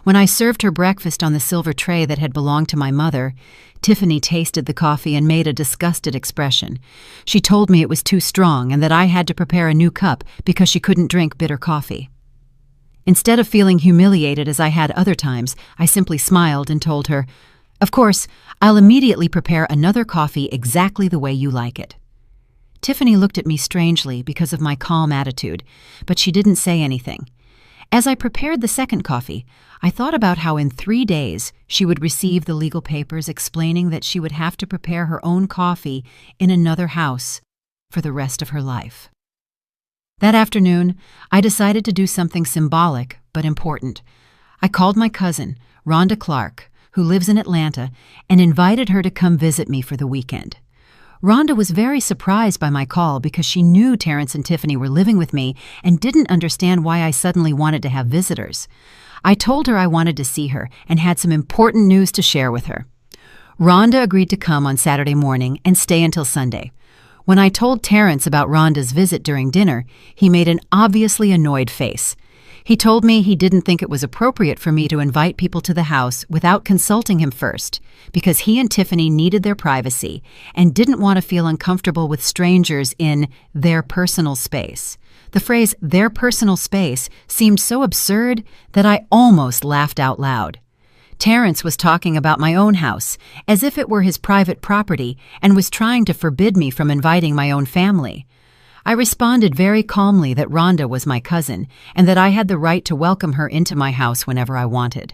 S1: When I served her breakfast on the silver tray that had belonged to my mother, Tiffany tasted the coffee and made a disgusted expression. She told me it was too strong and that I had to prepare a new cup because she couldn't drink bitter coffee. Instead of feeling humiliated as I had other times, I simply smiled and told her, "Of course, I'll immediately prepare another coffee exactly the way you like it." Tiffany looked at me strangely because of my calm attitude, but she didn't say anything. As I prepared the second coffee, I thought about how in 3 days she would receive the legal papers explaining that she would have to prepare her own coffee in another house for the rest of her life. That afternoon, I decided to do something symbolic but important. I called my cousin, Rhonda Clark, who lives in Atlanta, and invited her to come visit me for the weekend. Rhonda was very surprised by my call because she knew Terrence and Tiffany were living with me and didn't understand why I suddenly wanted to have visitors. I told her I wanted to see her and had some important news to share with her. Rhonda agreed to come on Saturday morning and stay until Sunday. When I told Terrence about Rhonda's visit during dinner, he made an obviously annoyed face. He told me he didn't think it was appropriate for me to invite people to the house without consulting him first, because he and Tiffany needed their privacy and didn't want to feel uncomfortable with strangers in their personal space. The phrase, their personal space, seemed so absurd that I almost laughed out loud. Terrence was talking about my own house, as if it were his private property, and was trying to forbid me from inviting my own family. I responded very calmly that Rhonda was my cousin, and that I had the right to welcome her into my house whenever I wanted.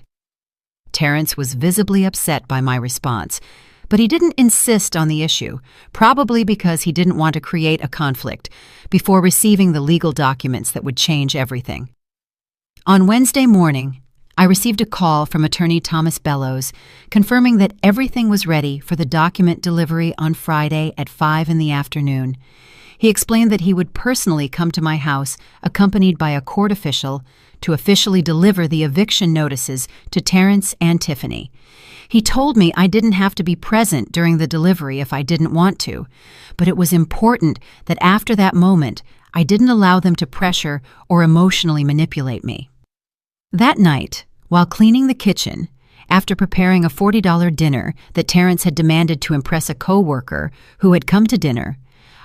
S1: Terrence was visibly upset by my response, but he didn't insist on the issue, probably because he didn't want to create a conflict before receiving the legal documents that would change everything. On Wednesday morning, I received a call from attorney Thomas Bellows confirming that everything was ready for the document delivery on Friday at 5 in the afternoon. He explained that he would personally come to my house, accompanied by a court official, to officially deliver the eviction notices to Terrence and Tiffany. He told me I didn't have to be present during the delivery if I didn't want to, but it was important that after that moment, I didn't allow them to pressure or emotionally manipulate me. That night, while cleaning the kitchen, after preparing a $40 dinner that Terrence had demanded to impress a coworker who had come to dinner,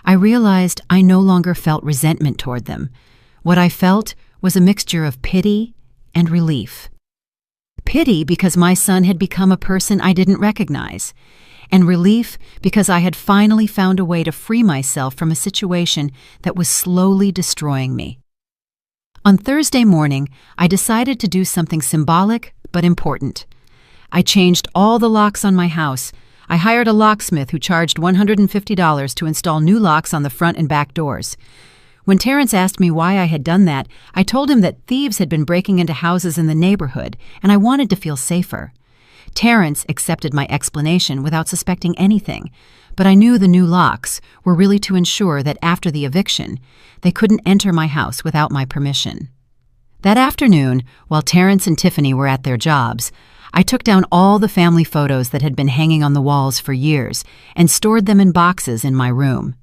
S1: I realized I no longer felt resentment toward them. What I felt was a mixture of pity and relief. Pity because my son had become a person I didn't recognize, and relief because I had finally found a way to free myself from a situation that was slowly destroying me. On Thursday morning, I decided to do something symbolic but important. I changed all the locks on my house. I hired a locksmith who charged $150 to install new locks on the front and back doors. When Terrence asked me why I had done that, I told him that thieves had been breaking into houses in the neighborhood, and I wanted to feel safer. Terrence accepted my explanation without suspecting anything, but I knew the new locks were really to ensure that after the eviction, they couldn't enter my house without my permission. That afternoon, while Terrence and Tiffany were at their jobs, I took down all the family photos that had been hanging on the walls for years and stored them in boxes in my room.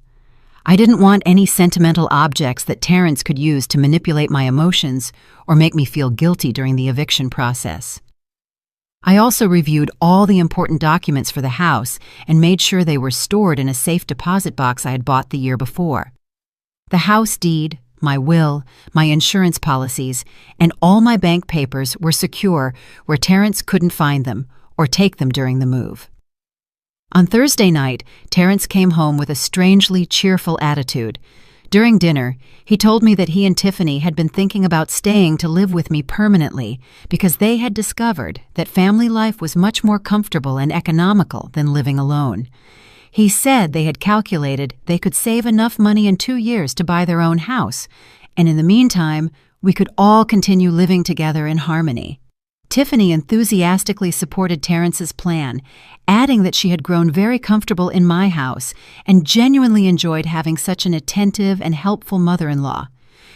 S1: I didn't want any sentimental objects that Terrence could use to manipulate my emotions or make me feel guilty during the eviction process. I also reviewed all the important documents for the house and made sure they were stored in a safe deposit box I had bought the year before. The house deed, my will, my insurance policies, and all my bank papers were secure where Terrence couldn't find them or take them during the move. On Thursday night, Terrence came home with a strangely cheerful attitude. During dinner, he told me that he and Tiffany had been thinking about staying to live with me permanently because they had discovered that family life was much more comfortable and economical than living alone. He said they had calculated they could save enough money in 2 years to buy their own house, and in the meantime, we could all continue living together in harmony. Tiffany enthusiastically supported Terrence's plan, adding that she had grown very comfortable in my house and genuinely enjoyed having such an attentive and helpful mother-in-law.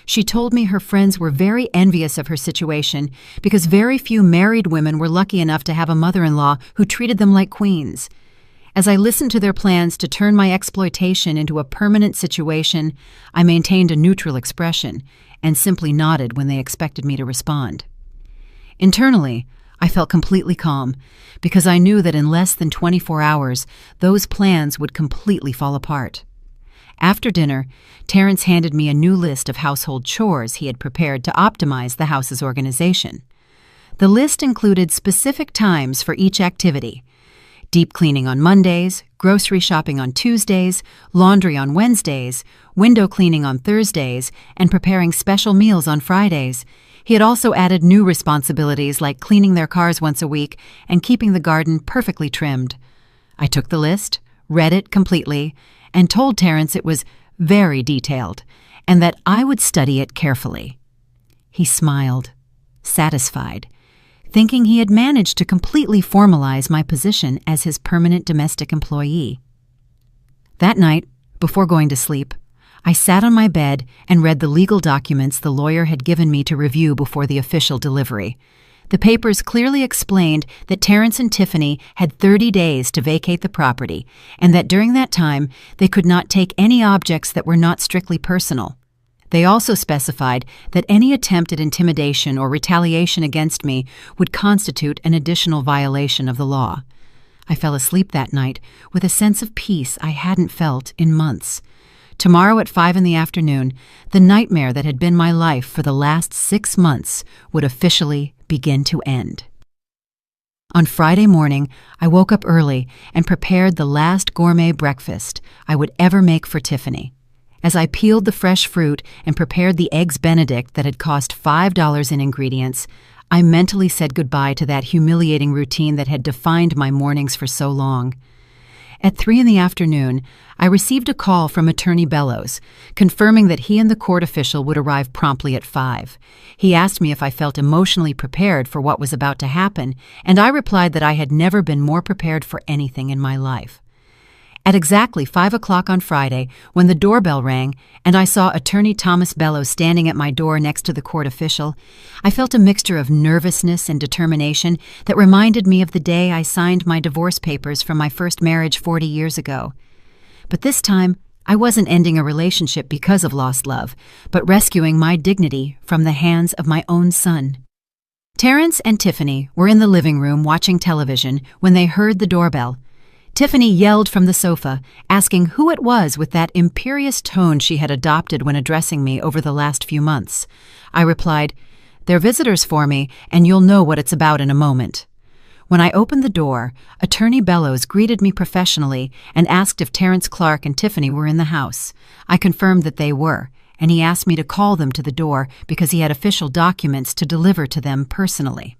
S1: She told me her friends were very envious of her situation because very few married women were lucky enough to have a mother-in-law who treated them like queens. As I listened to their plans to turn my exploitation into a permanent situation, I maintained a neutral expression and simply nodded when they expected me to respond. Internally, I felt completely calm because I knew that in less than 24 hours, those plans would completely fall apart. After dinner, Terrence handed me a new list of household chores he had prepared to optimize the house's organization. The list included specific times for each activity: deep cleaning on Mondays, grocery shopping on Tuesdays, laundry on Wednesdays, window cleaning on Thursdays, and preparing special meals on Fridays. He had also added new responsibilities like cleaning their cars once a week and keeping the garden perfectly trimmed. I took the list, read it completely, and told Terrence it was very detailed and that I would study it carefully. He smiled, satisfied, thinking he had managed to completely formalize my position as his permanent domestic employee. That night, before going to sleep, I sat on my bed and read the legal documents the lawyer had given me to review before the official delivery. The papers clearly explained that Terrence and Tiffany had 30 days to vacate the property, and that during that time they could not take any objects that were not strictly personal. They also specified that any attempt at intimidation or retaliation against me would constitute an additional violation of the law. I fell asleep that night with a sense of peace I hadn't felt in months. Tomorrow at 5 p.m, the nightmare that had been my life for the last 6 months would officially begin to end. On Friday morning, I woke up early and prepared the last gourmet breakfast I would ever make for Tiffany. As I peeled the fresh fruit and prepared the eggs Benedict that had cost $5 in ingredients, I mentally said goodbye to that humiliating routine that had defined my mornings for so long. At 3 p.m, I received a call from Attorney Bellows, confirming that he and the court official would arrive promptly at 5. He asked me if I felt emotionally prepared for what was about to happen, and I replied that I had never been more prepared for anything in my life. At exactly 5 o'clock on Friday, when the doorbell rang and I saw Attorney Thomas Bellows standing at my door next to the court official, I felt a mixture of nervousness and determination that reminded me of the day I signed my divorce papers from my first marriage 40 years ago. But this time, I wasn't ending a relationship because of lost love, but rescuing my dignity from the hands of my own son. Terrence and Tiffany were in the living room watching television when they heard the doorbell. Tiffany yelled from the sofa, asking who it was with that imperious tone she had adopted when addressing me over the last few months. I replied, "They're visitors for me, and you'll know what it's about in a moment." When I opened the door, Attorney Bellows greeted me professionally and asked if Terrence Clark and Tiffany were in the house. I confirmed that they were, and he asked me to call them to the door because he had official documents to deliver to them personally.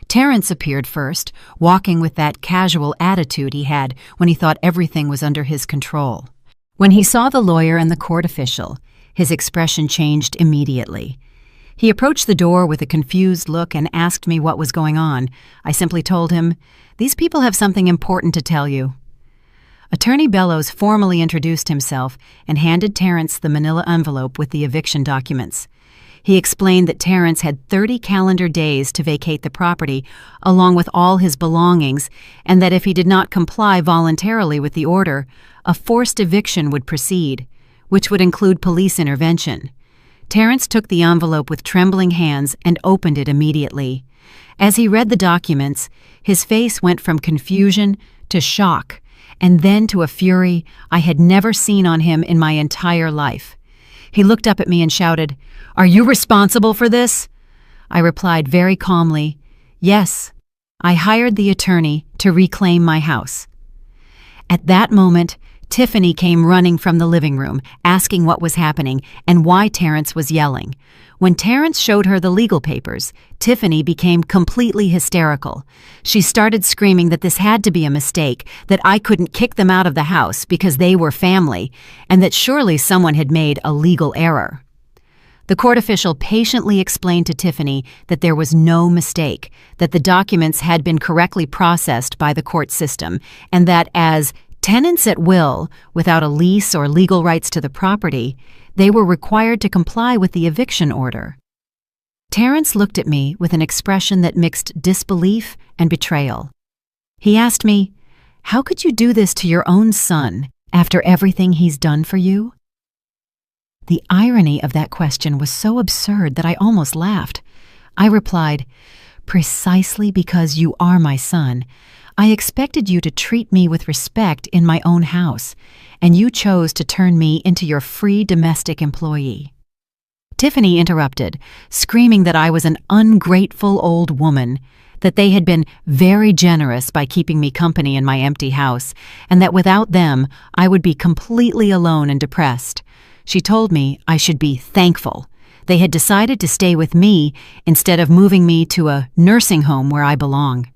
S1: Terrence appeared first, walking with that casual attitude he had when he thought everything was under his control. When he saw the lawyer and the court official, his expression changed immediately. He approached the door with a confused look and asked me what was going on. I simply told him, "These people have something important to tell you." Attorney Bellows formally introduced himself and handed Terrence the manila envelope with the eviction documents. He explained that Terrence had 30 calendar days to vacate the property, along with all his belongings, and that if he did not comply voluntarily with the order, a forced eviction would proceed, which would include police intervention. Terrence took the envelope with trembling hands and opened it immediately. As he read the documents, his face went from confusion to shock, and then to a fury I had never seen on him in my entire life. He looked up at me and shouted, "Are you responsible for this?" I replied very calmly, "Yes, I hired the attorney to reclaim my house." At that moment, Tiffany came running from the living room, asking what was happening and why Terrence was yelling. When Terrence showed her the legal papers, Tiffany became completely hysterical. She started screaming that this had to be a mistake, that I couldn't kick them out of the house because they were family, and that surely someone had made a legal error. The court official patiently explained to Tiffany that there was no mistake, that the documents had been correctly processed by the court system, and that as tenants at will, without a lease or legal rights to the property, they were required to comply with the eviction order. Terrence looked at me with an expression that mixed disbelief and betrayal. He asked me, "How could you do this to your own son after everything he's done for you?" The irony of that question was so absurd that I almost laughed. I replied, "Precisely because you are my son, I expected you to treat me with respect in my own house, and you chose to turn me into your free domestic employee." Tiffany interrupted, screaming that I was an ungrateful old woman, that they had been very generous by keeping me company in my empty house, and that without them I would be completely alone and depressed. She told me I should be thankful. They had decided to stay with me instead of moving me to a nursing home where I belong.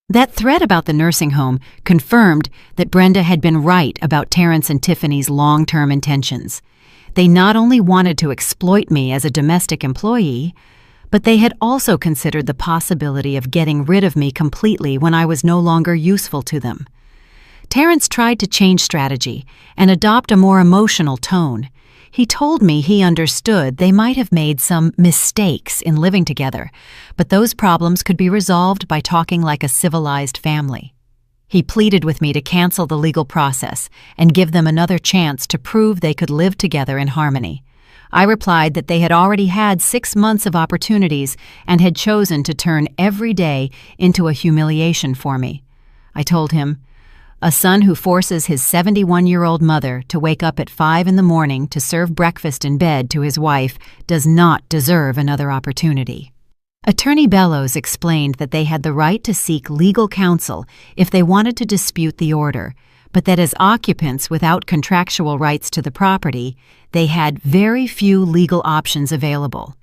S1: That threat about the nursing home confirmed that Brenda had been right about Terrence and Tiffany's long-term intentions. They not only wanted to exploit me as a domestic employee, but they had also considered the possibility of getting rid of me completely when I was no longer useful to them. Terrence tried to change strategy and adopt a more emotional tone. He told me he understood they might have made some mistakes in living together, but those problems could be resolved by talking like a civilized family. He pleaded with me to cancel the legal process and give them another chance to prove they could live together in harmony. I replied that they had already had 6 months of opportunities and had chosen to turn every day into a humiliation for me. I told him, "A son who forces his 71-year-old mother to wake up at 5 in the morning to serve breakfast in bed to his wife does not deserve another opportunity." Attorney Bellows explained that they had the right to seek legal counsel if they wanted to dispute the order, but that as occupants without contractual rights to the property, they had very few legal options available.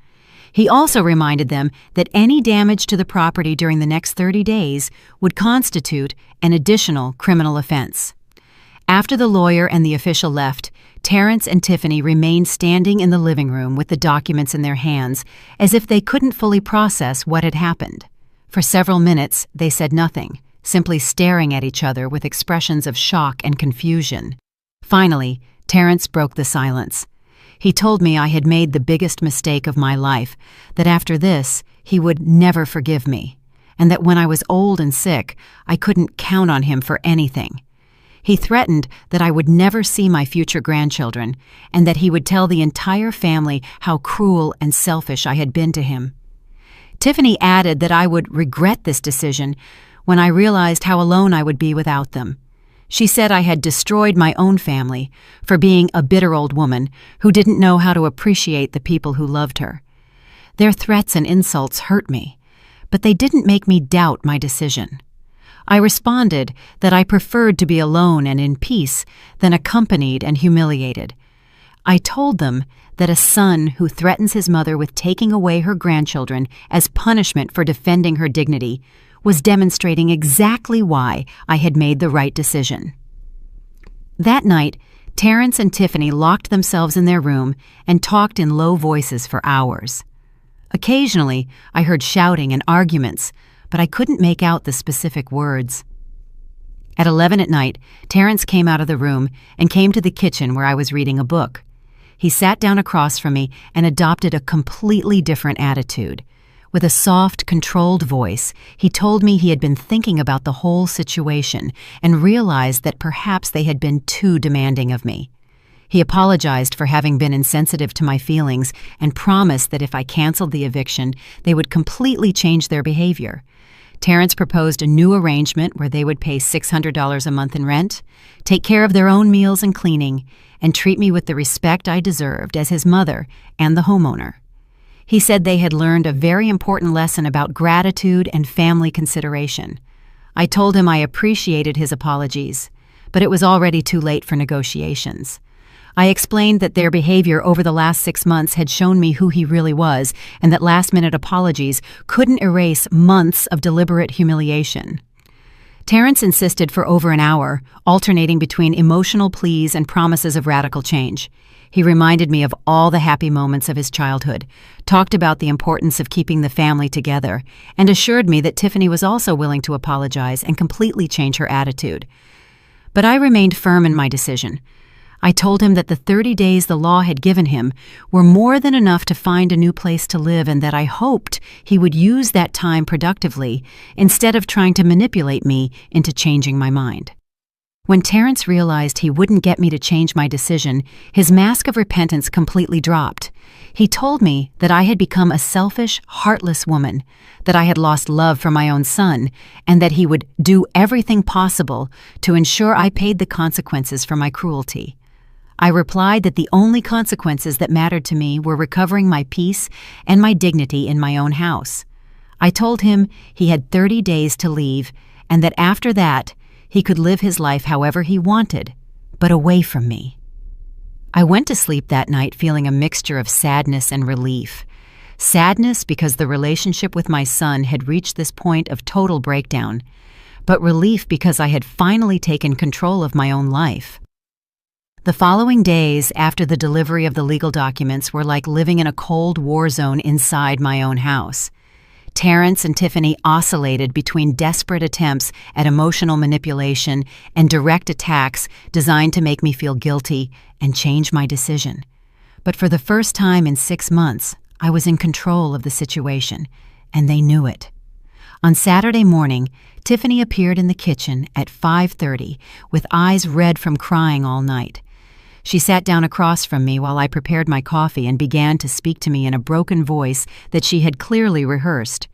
S1: He also reminded them that any damage to the property during the next 30 days would constitute an additional criminal offense. After the lawyer and the official left, Terrence and Tiffany remained standing in the living room with the documents in their hands, as if they couldn't fully process what had happened. For several minutes, they said nothing, simply staring at each other with expressions of shock and confusion. Finally, Terrence broke the silence. He told me I had made the biggest mistake of my life, that after this, he would never forgive me, and that when I was old and sick, I couldn't count on him for anything. He threatened that I would never see my future grandchildren, and that he would tell the entire family how cruel and selfish I had been to him. Tiffany added that I would regret this decision when I realized how alone I would be without them. She said I had destroyed my own family for being a bitter old woman who didn't know how to appreciate the people who loved her. Their threats and insults hurt me, but they didn't make me doubt my decision. I responded that I preferred to be alone and in peace than accompanied and humiliated. I told them that a son who threatens his mother with taking away her grandchildren as punishment for defending her dignity was demonstrating exactly why I had made the right decision. That night, Terrence and Tiffany locked themselves in their room and talked in low voices for hours. Occasionally, I heard shouting and arguments, but I couldn't make out the specific words. At 11 at night, Terrence came out of the room and came to the kitchen where I was reading a book. He sat down across from me and adopted a completely different attitude. With a soft, controlled voice, he told me he had been thinking about the whole situation and realized that perhaps they had been too demanding of me. He apologized for having been insensitive to my feelings and promised that if I canceled the eviction, they would completely change their behavior. Terrence proposed a new arrangement where they would pay $600 a month in rent, take care of their own meals and cleaning, and treat me with the respect I deserved as his mother and the homeowner. He said they had learned a very important lesson about gratitude and family consideration. I told him I appreciated his apologies, but it was already too late for negotiations. I explained that their behavior over the last 6 months had shown me who he really was, and that last-minute apologies couldn't erase months of deliberate humiliation. Terrence insisted for over an hour, alternating between emotional pleas and promises of radical change. He reminded me of all the happy moments of his childhood, talked about the importance of keeping the family together, and assured me that Tiffany was also willing to apologize and completely change her attitude. But I remained firm in my decision. I told him that the 30 days the law had given him were more than enough to find a new place to live, and that I hoped he would use that time productively instead of trying to manipulate me into changing my mind. When Terrence realized he wouldn't get me to change my decision, his mask of repentance completely dropped. He told me that I had become a selfish, heartless woman, that I had lost love for my own son, and that he would do everything possible to ensure I paid the consequences for my cruelty. I replied that the only consequences that mattered to me were recovering my peace and my dignity in my own house. I told him he had 30 days to leave, and that after that, he could live his life however he wanted, but away from me. I went to sleep that night feeling a mixture of sadness and relief. Sadness because the relationship with my son had reached this point of total breakdown, but relief because I had finally taken control of my own life. The following days after the delivery of the legal documents were like living in a cold war zone inside my own house. Terrence and Tiffany oscillated between desperate attempts at emotional manipulation and direct attacks designed to make me feel guilty and change my decision. But for the first time in 6 months, I was in control of the situation, and they knew it. On Saturday morning, Tiffany appeared in the kitchen at 5:30 with eyes red from crying all night. She sat down across from me while I prepared my coffee and began to speak to me in a broken voice that she had clearly rehearsed.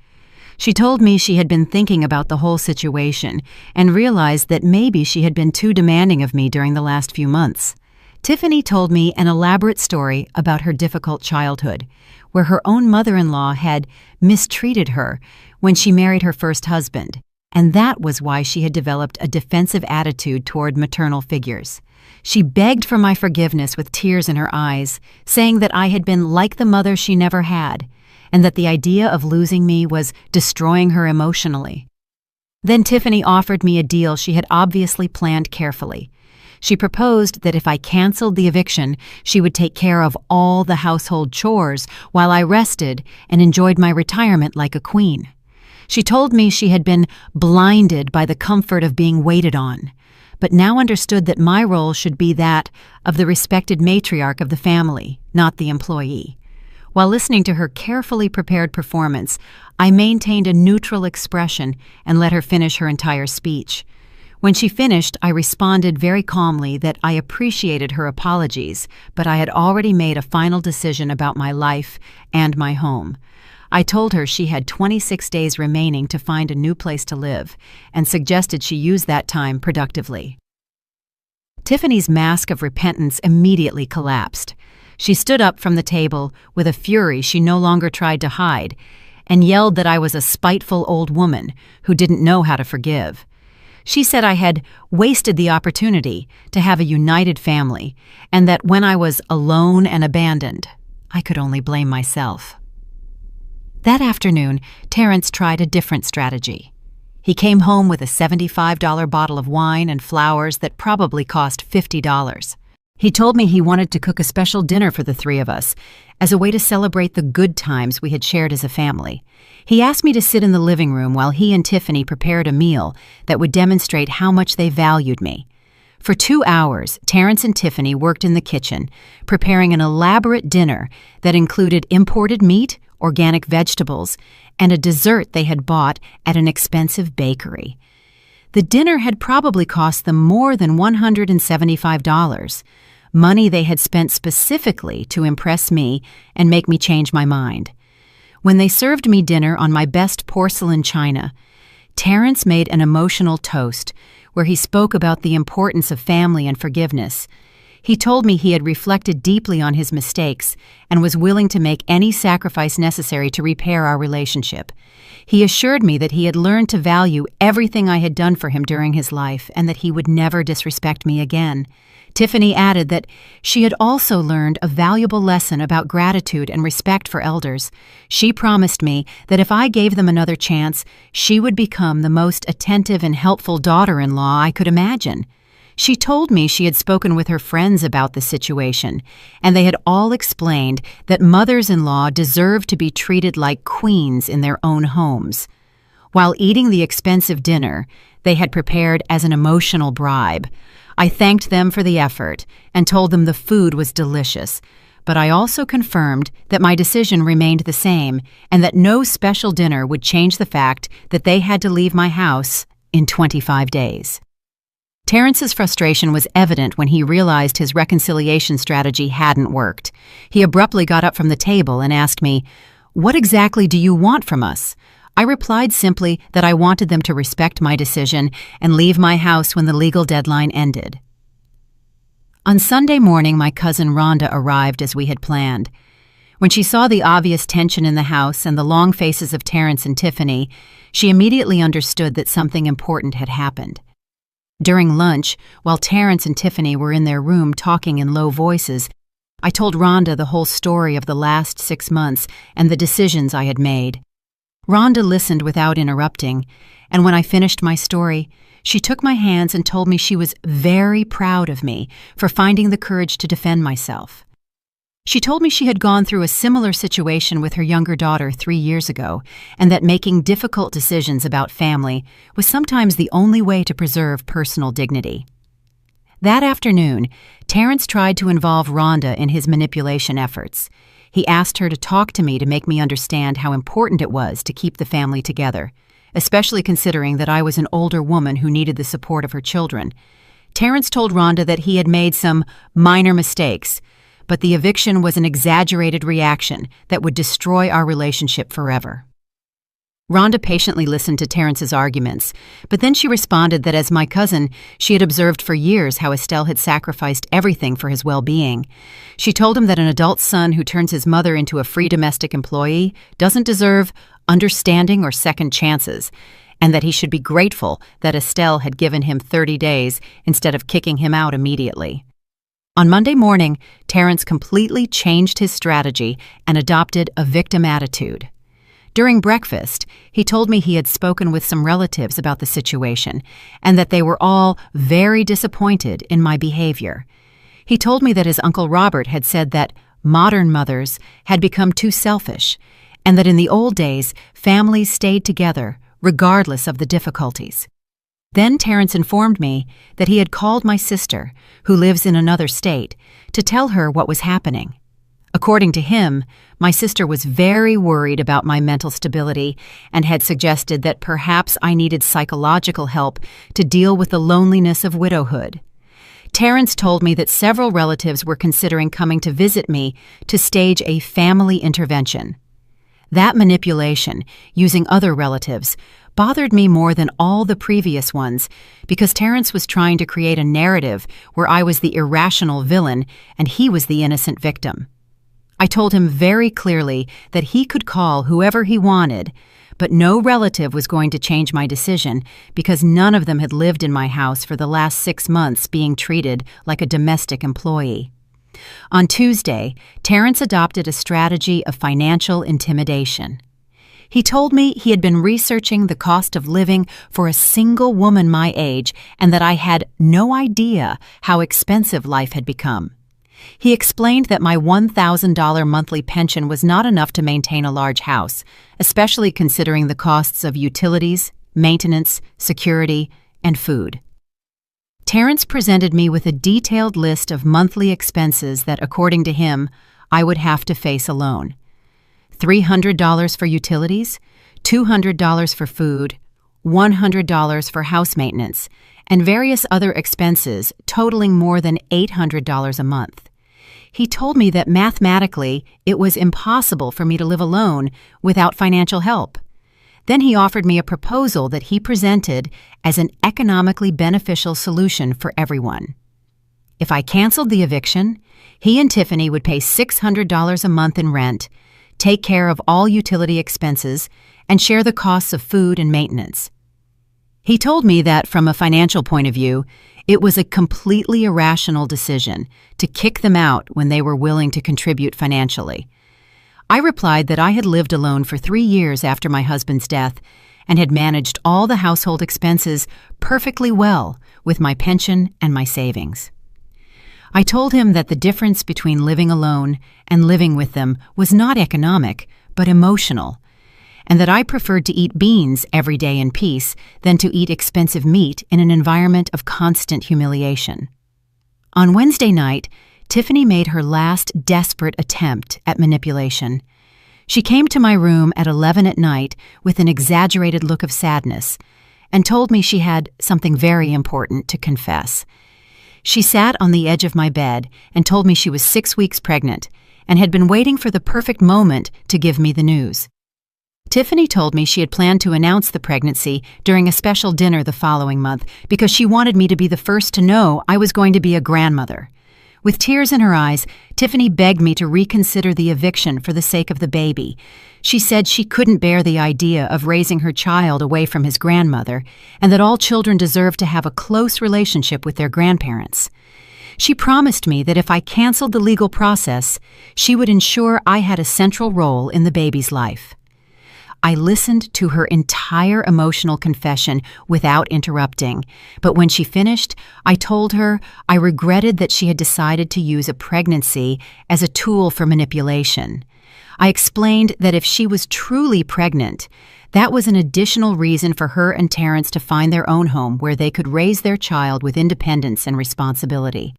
S1: She told me she had been thinking about the whole situation and realized that maybe she had been too demanding of me during the last few months. Tiffany told me an elaborate story about her difficult childhood, where her own mother-in-law had mistreated her when she married her first husband, and that was why she had developed a defensive attitude toward maternal figures. She begged for my forgiveness with tears in her eyes, saying that I had been like the mother she never had, and that the idea of losing me was destroying her emotionally. Then Tiffany offered me a deal she had obviously planned carefully. She proposed that if I canceled the eviction, she would take care of all the household chores while I rested and enjoyed my retirement like a queen. She told me she had been blinded by the comfort of being waited on, but now understood that my role should be that of the respected matriarch of the family, not the employee. While listening to her carefully prepared performance, I maintained a neutral expression and let her finish her entire speech. When she finished, I responded very calmly that I appreciated her apologies, but I had already made a final decision about my life and my home. I told her she had 26 days remaining to find a new place to live, and suggested she use that time productively. Tiffany's mask of repentance immediately collapsed. She stood up from the table with a fury she no longer tried to hide, and yelled that I was a spiteful old woman who didn't know how to forgive. She said I had wasted the opportunity to have a united family, and that when I was alone and abandoned, I could only blame myself. That afternoon, Terrence tried a different strategy. He came home with a $75 bottle of wine and flowers that probably cost $50. He told me he wanted to cook a special dinner for the three of us, as a way to celebrate the good times we had shared as a family. He asked me to sit in the living room while he and Tiffany prepared a meal that would demonstrate how much they valued me. For 2 hours, Terrence and Tiffany worked in the kitchen, preparing an elaborate dinner that included imported meat, organic vegetables, and a dessert they had bought at an expensive bakery. The dinner had probably cost them more than $175, money they had spent specifically to impress me and make me change my mind. When they served me dinner on my best porcelain china, Terrence made an emotional toast where he spoke about the importance of family and forgiveness. He told me he had reflected deeply on his mistakes and was willing to make any sacrifice necessary to repair our relationship. He assured me that he had learned to value everything I had done for him during his life and that he would never disrespect me again. Tiffany added that she had also learned a valuable lesson about gratitude and respect for elders. She promised me that if I gave them another chance, she would become the most attentive and helpful daughter-in-law I could imagine. She told me she had spoken with her friends about the situation, and they had all explained that mothers-in-law deserve to be treated like queens in their own homes. While eating the expensive dinner they had prepared as an emotional bribe, I thanked them for the effort and told them the food was delicious, but I also confirmed that my decision remained the same and that no special dinner would change the fact that they had to leave my house in 25 days. Terrence's frustration was evident when he realized his reconciliation strategy hadn't worked. He abruptly got up from the table and asked me, "What exactly do you want from us?" I replied simply that I wanted them to respect my decision and leave my house when the legal deadline ended. On Sunday morning, my cousin Rhonda arrived as we had planned. When she saw the obvious tension in the house and the long faces of Terrence and Tiffany, she immediately understood that something important had happened. During lunch, while Terrence and Tiffany were in their room talking in low voices, I told Rhonda the whole story of the last 6 months and the decisions I had made. Rhonda listened without interrupting, and when I finished my story, she took my hands and told me she was very proud of me for finding the courage to defend myself. She told me she had gone through a similar situation with her younger daughter 3 years ago, and that making difficult decisions about family was sometimes the only way to preserve personal dignity. That afternoon, Terrence tried to involve Rhonda in his manipulation efforts. He asked her to talk to me to make me understand how important it was to keep the family together, especially considering that I was an older woman who needed the support of her children. Terrence told Rhonda that he had made some minor mistakes, but the eviction was an exaggerated reaction that would destroy our relationship forever. Rhonda patiently listened to Terrence's arguments, but then she responded that as my cousin, she had observed for years how Estelle had sacrificed everything for his well-being. She told him that an adult son who turns his mother into a free domestic employee doesn't deserve understanding or second chances, and that he should be grateful that Estelle had given him 30 days instead of kicking him out immediately. On Monday morning, Terrence completely changed his strategy and adopted a victim attitude. During breakfast, he told me he had spoken with some relatives about the situation and that they were all very disappointed in my behavior. He told me that his Uncle Robert had said that modern mothers had become too selfish and that in the old days, families stayed together regardless of the difficulties. Then Terrence informed me that he had called my sister, who lives in another state, to tell her what was happening. According to him, my sister was very worried about my mental stability and had suggested that perhaps I needed psychological help to deal with the loneliness of widowhood. Terrence told me that several relatives were considering coming to visit me to stage a family intervention. That manipulation, using other relatives, bothered me more than all the previous ones because Terrence was trying to create a narrative where I was the irrational villain and he was the innocent victim. I told him very clearly that he could call whoever he wanted, but no relative was going to change my decision because none of them had lived in my house for the last 6 months being treated like a domestic employee. On Tuesday, Terrence adopted a strategy of financial intimidation. He told me he had been researching the cost of living for a single woman my age and that I had no idea how expensive life had become. He explained that my $1,000 monthly pension was not enough to maintain a large house, especially considering the costs of utilities, maintenance, security, and food. Terrence presented me with a detailed list of monthly expenses that, according to him, I would have to face alone. $300 for utilities, $200 for food, $100 for house maintenance, and various other expenses totaling more than $800 a month. He told me that mathematically it was impossible for me to live alone without financial help. Then he offered me a proposal that he presented as an economically beneficial solution for everyone. If I canceled the eviction, he and Tiffany would pay $600 a month in rent, take care of all utility expenses, and share the costs of food and maintenance. He told me that from a financial point of view, it was a completely irrational decision to kick them out when they were willing to contribute financially. I replied that I had lived alone for 3 years after my husband's death and had managed all the household expenses perfectly well with my pension and my savings. I told him that the difference between living alone and living with them was not economic, but emotional, and that I preferred to eat beans every day in peace than to eat expensive meat in an environment of constant humiliation. On Wednesday night, Tiffany made her last desperate attempt at manipulation. She came to my room at 11 at night with an exaggerated look of sadness and told me she had something very important to confess. She sat on the edge of my bed and told me she was 6 weeks pregnant and had been waiting for the perfect moment to give me the news. Tiffany told me she had planned to announce the pregnancy during a special dinner the following month because she wanted me to be the first to know I was going to be a grandmother. With tears in her eyes, Tiffany begged me to reconsider the eviction for the sake of the baby. She said she couldn't bear the idea of raising her child away from his grandmother, and that all children deserve to have a close relationship with their grandparents. She promised me that if I canceled the legal process, she would ensure I had a central role in the baby's life. I listened to her entire emotional confession without interrupting, but when she finished, I told her I regretted that she had decided to use a pregnancy as a tool for manipulation. I explained that if she was truly pregnant, that was an additional reason for her and Terrence to find their own home where they could raise their child with independence and responsibility.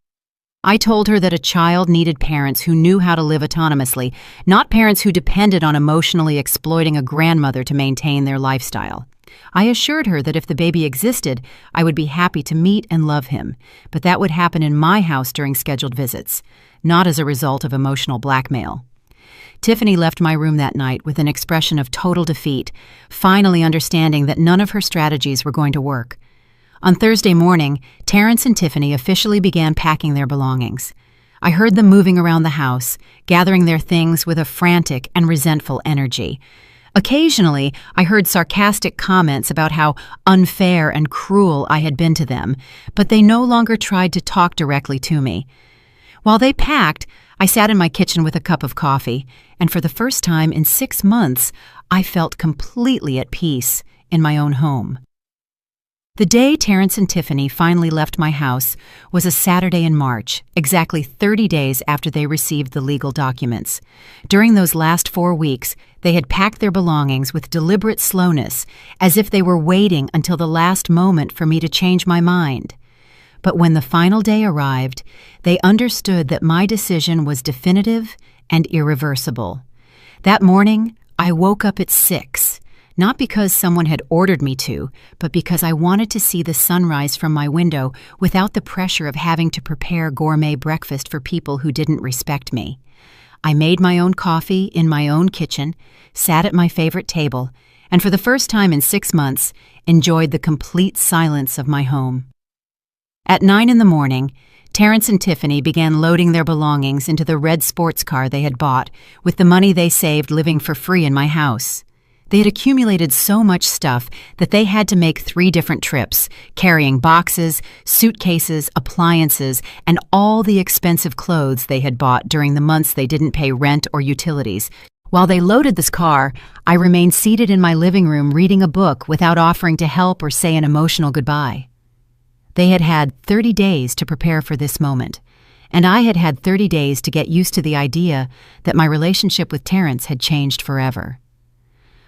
S1: I told her that a child needed parents who knew how to live autonomously, not parents who depended on emotionally exploiting a grandmother to maintain their lifestyle. I assured her that if the baby existed, I would be happy to meet and love him, but that would happen in my house during scheduled visits, not as a result of emotional blackmail. Tiffany left my room that night with an expression of total defeat, finally understanding that none of her strategies were going to work. On Thursday morning, Terrence and Tiffany officially began packing their belongings. I heard them moving around the house, gathering their things with a frantic and resentful energy. Occasionally, I heard sarcastic comments about how unfair and cruel I had been to them, but they no longer tried to talk directly to me. While they packed, I sat in my kitchen with a cup of coffee, and for the first time in 6 months, I felt completely at peace in my own home. The day Terrence and Tiffany finally left my house was a Saturday in March, exactly 30 days after they received the legal documents. During those last 4 weeks, they had packed their belongings with deliberate slowness, as if they were waiting until the last moment for me to change my mind. But when the final day arrived, they understood that my decision was definitive and irreversible. That morning, I woke up at 6. Not because someone had ordered me to, but because I wanted to see the sunrise from my window without the pressure of having to prepare gourmet breakfast for people who didn't respect me. I made my own coffee in my own kitchen, sat at my favorite table, and for the first time in 6 months, enjoyed the complete silence of my home. At 9 in the morning, Terrence and Tiffany began loading their belongings into the red sports car they had bought with the money they saved living for free in my house. They had accumulated so much stuff that they had to make 3 different trips, carrying boxes, suitcases, appliances, and all the expensive clothes they had bought during the months they didn't pay rent or utilities. While they loaded this car, I remained seated in my living room reading a book without offering to help or say an emotional goodbye. They had had 30 days to prepare for this moment, and I had had 30 days to get used to the idea that my relationship with Terrence had changed forever.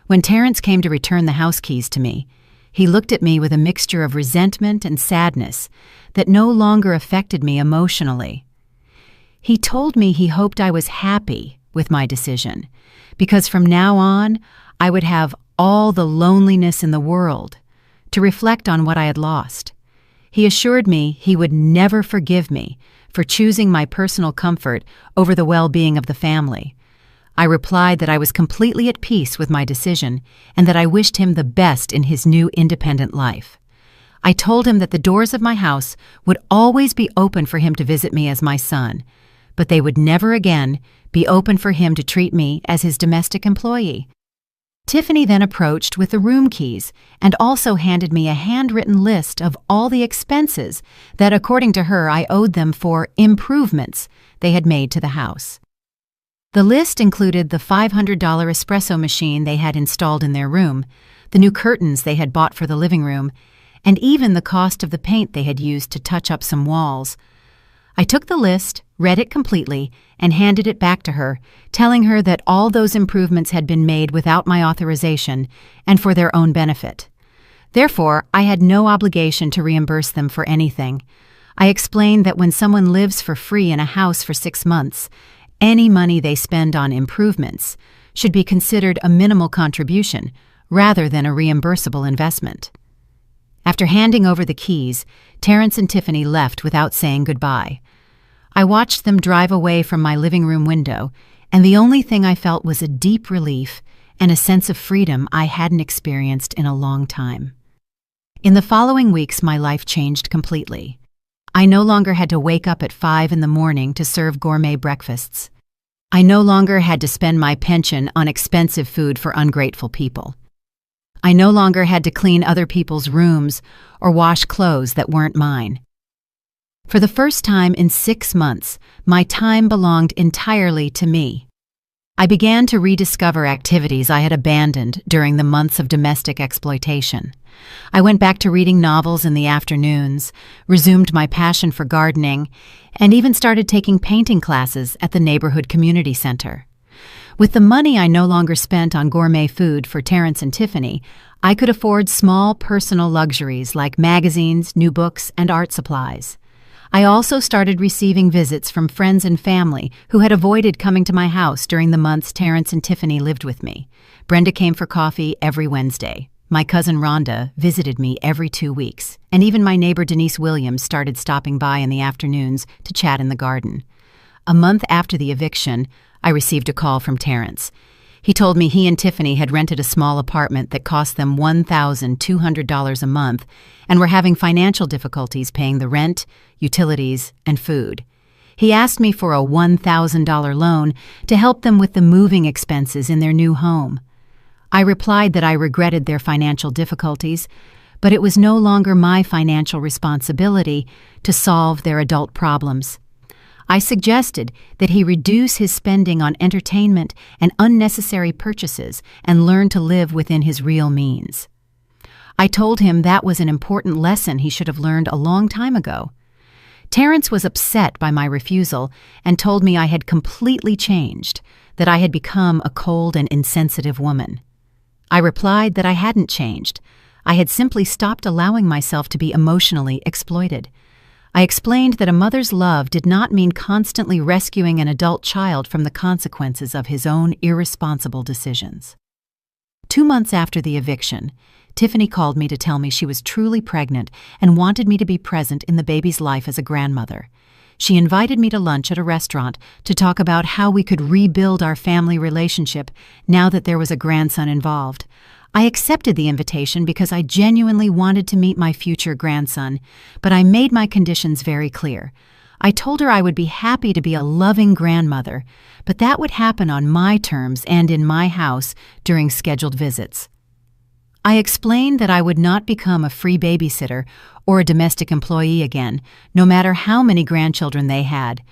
S1: When Terrence came to return the house keys to me, he looked at me with a mixture of resentment and sadness that no longer affected me emotionally. He told me he hoped I was happy with my decision, because from now on, I would have all the loneliness in the world to reflect on what I had lost. He assured me he would never forgive me for choosing my personal comfort over the well-being of the family. I replied that I was completely at peace with my decision and that I wished him the best in his new independent life. I told him that the doors of my house would always be open for him to visit me as my son, but they would never again be open for him to treat me as his domestic employee. Tiffany then approached with the room keys and also handed me a handwritten list of all the expenses that, according to her, I owed them for improvements they had made to the house. The list included the $500 espresso machine they had installed in their room, the new curtains they had bought for the living room, and even the cost of the paint they had used to touch up some walls. I took the list, read it completely, and handed it back to her, telling her that all those improvements had been made without my authorization and for their own benefit. Therefore, I had no obligation to reimburse them for anything. I explained that when someone lives for free in a house for 6 months, any money they spend on improvements should be considered a minimal contribution rather than a reimbursable investment. After handing over the keys, Terrence and Tiffany left without saying goodbye. I watched them drive away from my living room window, and the only thing I felt was a deep relief and a sense of freedom I hadn't experienced in a long time. In the following weeks, my life changed completely. I no longer had to wake up at 5 in the morning to serve gourmet breakfasts. I no longer had to spend my pension on expensive food for ungrateful people. I no longer had to clean other people's rooms or wash clothes that weren't mine. For the first time in 6 months, my time belonged entirely to me. I began to rediscover activities I had abandoned during the months of domestic exploitation. I went back to reading novels in the afternoons, resumed my passion for gardening, and even started taking painting classes at the neighborhood community center. With the money I no longer spent on gourmet food for Terrence and Tiffany, I could afford small personal luxuries like magazines, new books, and art supplies. I also started receiving visits from friends and family who had avoided coming to my house during the months Terrence and Tiffany lived with me. Brenda came for coffee every Wednesday. My cousin Rhonda visited me every 2 weeks, and even my neighbor Denise Williams started stopping by in the afternoons to chat in the garden. A month after the eviction, I received a call from Terrence. He told me he and Tiffany had rented a small apartment that cost them $1,200 a month and were having financial difficulties paying the rent, utilities, and food. He asked me for a $1,000 loan to help them with the moving expenses in their new home. I replied that I regretted their financial difficulties, but it was no longer my financial responsibility to solve their adult problems. I suggested that he reduce his spending on entertainment and unnecessary purchases and learn to live within his real means. I told him that was an important lesson he should have learned a long time ago. Terrence was upset by my refusal and told me I had completely changed, that I had become a cold and insensitive woman. I replied that I hadn't changed. I had simply stopped allowing myself to be emotionally exploited. I explained that a mother's love did not mean constantly rescuing an adult child from the consequences of his own irresponsible decisions. 2 months after the eviction, Tiffany called me to tell me she was truly pregnant and wanted me to be present in the baby's life as a grandmother. She invited me to lunch at a restaurant to talk about how we could rebuild our family relationship now that there was a grandson involved. I accepted the invitation because I genuinely wanted to meet my future grandson, but I made my conditions very clear. I told her I would be happy to be a loving grandmother, but that would happen on my terms and in my house during scheduled visits. I explained that I would not become a free babysitter or a domestic employee again, no matter how many grandchildren they had.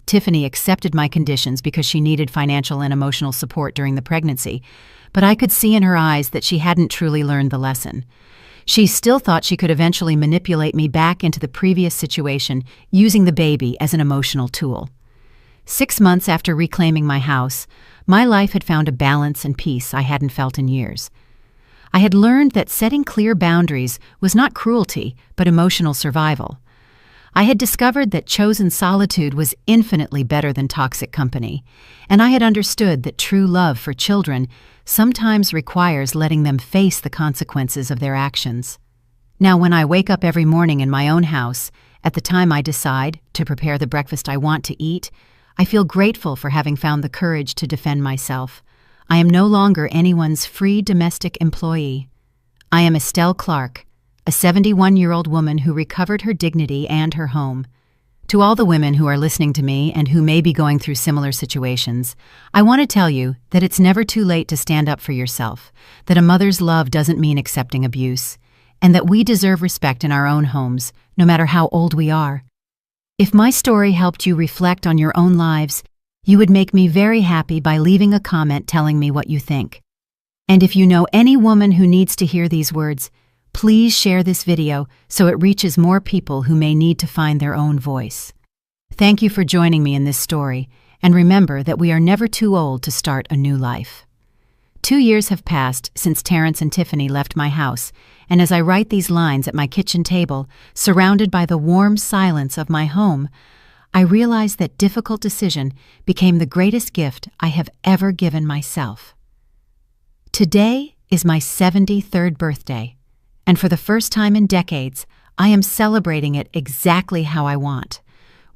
S1: Tiffany accepted my conditions because she needed financial and emotional support during the pregnancy, but I could see in her eyes that she hadn't truly learned the lesson. She still thought she could eventually manipulate me back into the previous situation, using the baby as an emotional tool. 6 months after reclaiming my house, my life had found a balance and peace I hadn't felt in years. I had learned that setting clear boundaries was not cruelty, but emotional survival. I had discovered that chosen solitude was infinitely better than toxic company, and I had understood that true love for children sometimes requires letting them face the consequences of their actions. Now, when I wake up every morning in my own house, at the time I decide to prepare the breakfast I want to eat, I feel grateful for having found the courage to defend myself. I am no longer anyone's free domestic employee. I am Estelle Clark, a 71-year-old woman who recovered her dignity and her home. To all the women who are listening to me and who may be going through similar situations, I want to tell you that it's never too late to stand up for yourself, that a mother's love doesn't mean accepting abuse, and that we deserve respect in our own homes, no matter how old we are. If my story helped you reflect on your own lives, you would make me very happy by leaving a comment telling me what you think. And if you know any woman who needs to hear these words, please share this video so it reaches more people who may need to find their own voice. Thank you for joining me in this story, and remember that we are never too old to start a new life. 2 years have passed since Terrence and Tiffany left my house, and as I write these lines at my kitchen table, surrounded by the warm silence of my home, I realize that difficult decision became the greatest gift I have ever given myself. Today is my 73rd birthday. And for the first time in decades, I am celebrating it exactly how I want,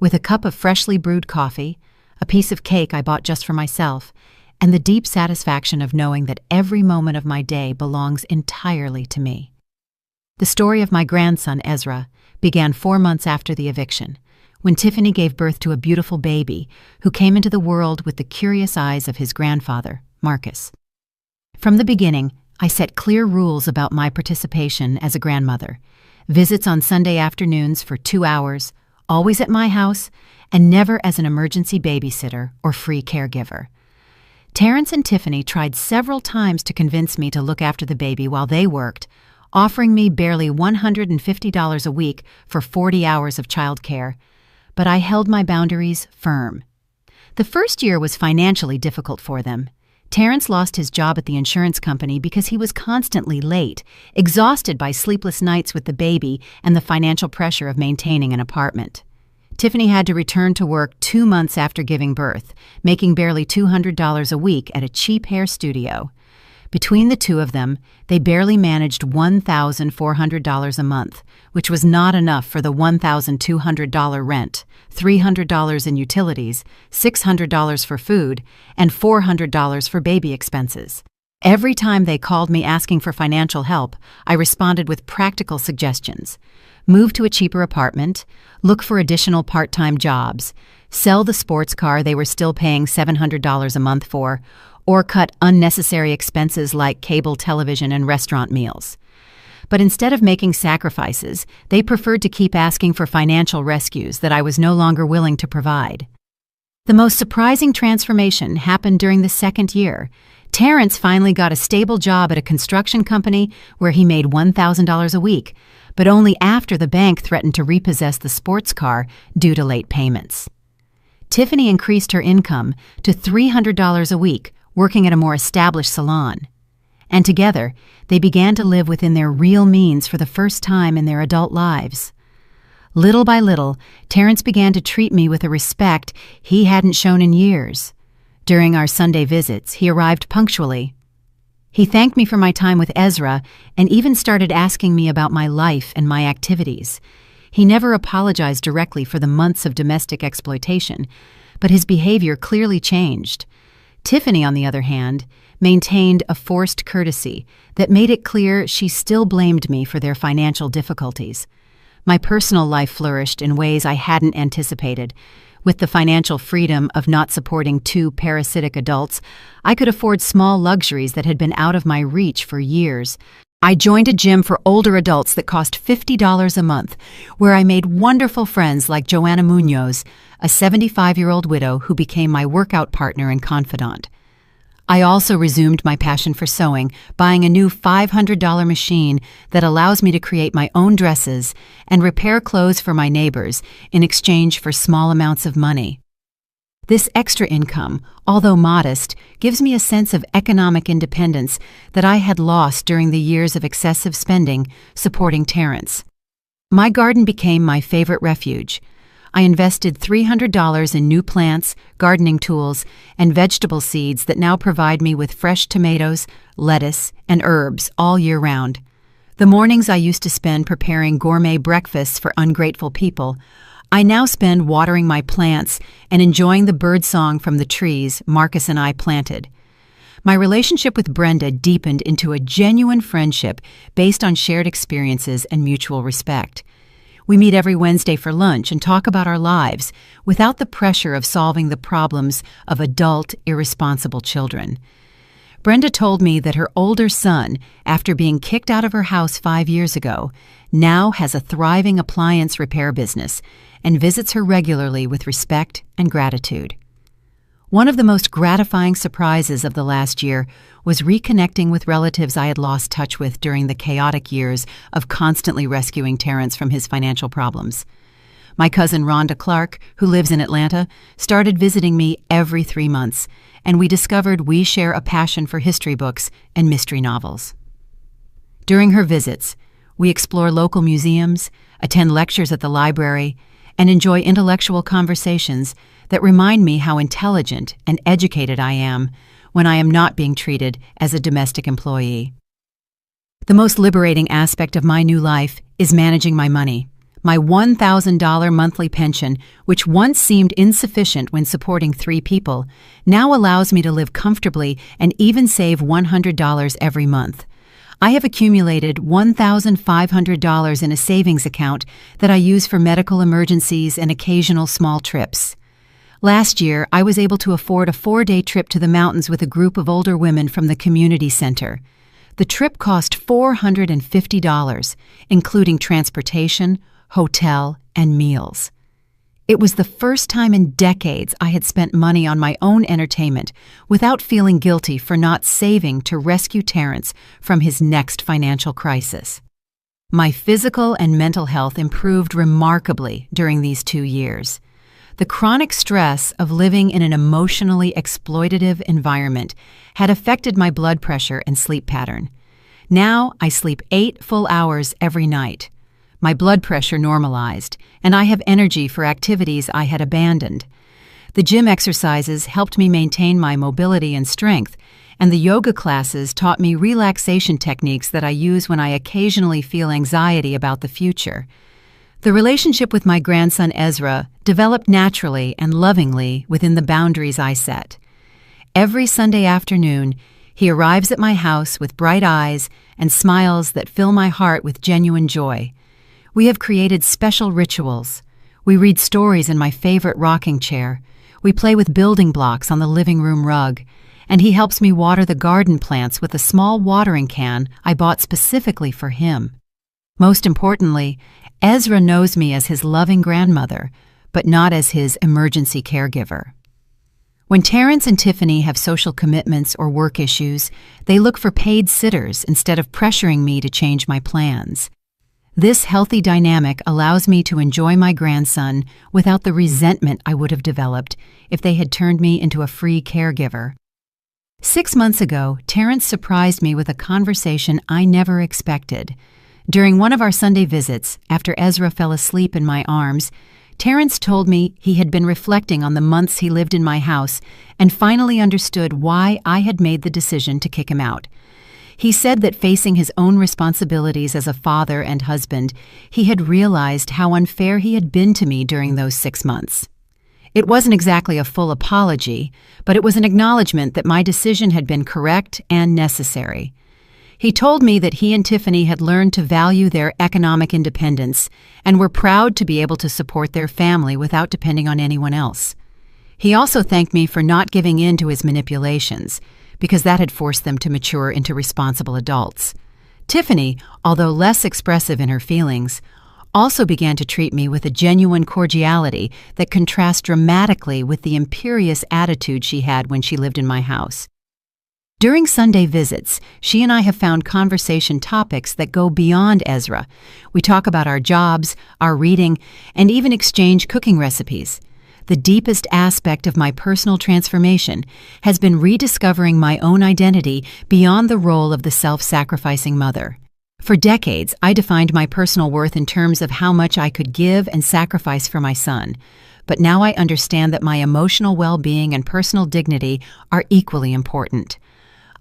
S1: with a cup of freshly brewed coffee, a piece of cake I bought just for myself, and the deep satisfaction of knowing that every moment of my day belongs entirely to me. The story of my grandson, Ezra, began 4 months after the eviction, when Tiffany gave birth to a beautiful baby who came into the world with the curious eyes of his grandfather, Marcus. From the beginning, I set clear rules about my participation as a grandmother. Visits on Sunday afternoons for 2 hours, always at my house, and never as an emergency babysitter or free caregiver. Terrence and Tiffany tried several times to convince me to look after the baby while they worked, offering me barely $150 a week for 40 hours of childcare, but I held my boundaries firm. The first year was financially difficult for them. Terrence lost his job at the insurance company because he was constantly late, exhausted by sleepless nights with the baby and the financial pressure of maintaining an apartment. Tiffany had to return to work 2 months after giving birth, making barely $200 a week at a cheap hair studio. Between the two of them, they barely managed $1,400 a month, which was not enough for the $1,200 rent, $300 in utilities, $600 for food, and $400 for baby expenses. Every time they called me asking for financial help, I responded with practical suggestions. Move to a cheaper apartment, look for additional part-time jobs, sell the sports car they were still paying $700 a month for, or cut unnecessary expenses like cable television and restaurant meals. But instead of making sacrifices, they preferred to keep asking for financial rescues that I was no longer willing to provide. The most surprising transformation happened during the second year. Terrence finally got a stable job at a construction company where he made $1,000 a week, but only after the bank threatened to repossess the sports car due to late payments. Tiffany increased her income to $300 a week, working at a more established salon. And together, they began to live within their real means for the first time in their adult lives. Little by little, Terrence began to treat me with a respect he hadn't shown in years. During our Sunday visits, he arrived punctually. He thanked me for my time with Ezra and even started asking me about my life and my activities. He never apologized directly for the months of domestic exploitation, but his behavior clearly changed. Tiffany, on the other hand, maintained a forced courtesy that made it clear she still blamed me for their financial difficulties. My personal life flourished in ways I hadn't anticipated. With the financial freedom of not supporting 2 parasitic adults, I could afford small luxuries that had been out of my reach for years. I joined a gym for older adults that cost $50 a month, where I made wonderful friends like Joanna Munoz, a 75-year-old widow who became my workout partner and confidant. I also resumed my passion for sewing, buying a new $500 machine that allows me to create my own dresses and repair clothes for my neighbors in exchange for small amounts of money. This extra income, although modest, gives me a sense of economic independence that I had lost during the years of excessive spending supporting Terrence. My garden became my favorite refuge. I invested $300 in new plants, gardening tools, and vegetable seeds that now provide me with fresh tomatoes, lettuce, and herbs all year round. The mornings I used to spend preparing gourmet breakfasts for ungrateful people, I now spend watering my plants and enjoying the birdsong from the trees Marcus and I planted. My relationship with Brenda deepened into a genuine friendship based on shared experiences and mutual respect. We meet every Wednesday for lunch and talk about our lives without the pressure of solving the problems of adult, irresponsible children. Brenda told me that her older son, after being kicked out of her house 5 years ago, now has a thriving appliance repair business and visits her regularly with respect and gratitude. One of the most gratifying surprises of the last year was reconnecting with relatives I had lost touch with during the chaotic years of constantly rescuing Terrence from his financial problems. My cousin Rhonda Clark, who lives in Atlanta, started visiting me every 3 months, and we discovered we share a passion for history books and mystery novels. During her visits, we explore local museums, attend lectures at the library, and enjoy intellectual conversations that remind me how intelligent and educated I am when I am not being treated as a domestic employee. The most liberating aspect of my new life is managing my money. My $1,000 monthly pension, which once seemed insufficient when supporting 3 people, now allows me to live comfortably and even save $100 every month. I have accumulated $1,500 in a savings account that I use for medical emergencies and occasional small trips. Last year, I was able to afford a 4-day trip to the mountains with a group of older women from the community center. The trip cost $450, including transportation, hotel, and meals. It was the first time in decades I had spent money on my own entertainment without feeling guilty for not saving to rescue Terrence from his next financial crisis. My physical and mental health improved remarkably during these 2 years. The chronic stress of living in an emotionally exploitative environment had affected my blood pressure and sleep pattern. Now I sleep 8 full hours every night. My blood pressure normalized, and I have energy for activities I had abandoned. The gym exercises helped me maintain my mobility and strength, and the yoga classes taught me relaxation techniques that I use when I occasionally feel anxiety about the future. The relationship with my grandson Ezra developed naturally and lovingly within the boundaries I set. Every Sunday afternoon, he arrives at my house with bright eyes and smiles that fill my heart with genuine joy. We have created special rituals. We read stories in my favorite rocking chair. We play with building blocks on the living room rug. And he helps me water the garden plants with a small watering can I bought specifically for him. Most importantly, Ezra knows me as his loving grandmother, but not as his emergency caregiver. When Terrence and Tiffany have social commitments or work issues, they look for paid sitters instead of pressuring me to change my plans. This healthy dynamic allows me to enjoy my grandson without the resentment I would have developed if they had turned me into a free caregiver. 6 months ago, Terrence surprised me with a conversation I never expected. During one of our Sunday visits, after Ezra fell asleep in my arms, Terrence told me he had been reflecting on the months he lived in my house and finally understood why I had made the decision to kick him out. He said that facing his own responsibilities as a father and husband, he had realized how unfair he had been to me during those 6 months. It wasn't exactly a full apology, but it was an acknowledgement that my decision had been correct and necessary. He told me that he and Tiffany had learned to value their economic independence and were proud to be able to support their family without depending on anyone else. He also thanked me for not giving in to his manipulations, because that had forced them to mature into responsible adults. Tiffany, although less expressive in her feelings, also began to treat me with a genuine cordiality that contrasts dramatically with the imperious attitude she had when she lived in my house. During Sunday visits, she and I have found conversation topics that go beyond Ezra. We talk about our jobs, our reading, and even exchange cooking recipes. The deepest aspect of my personal transformation has been rediscovering my own identity beyond the role of the self-sacrificing mother. For decades, I defined my personal worth in terms of how much I could give and sacrifice for my son. But now I understand that my emotional well-being and personal dignity are equally important.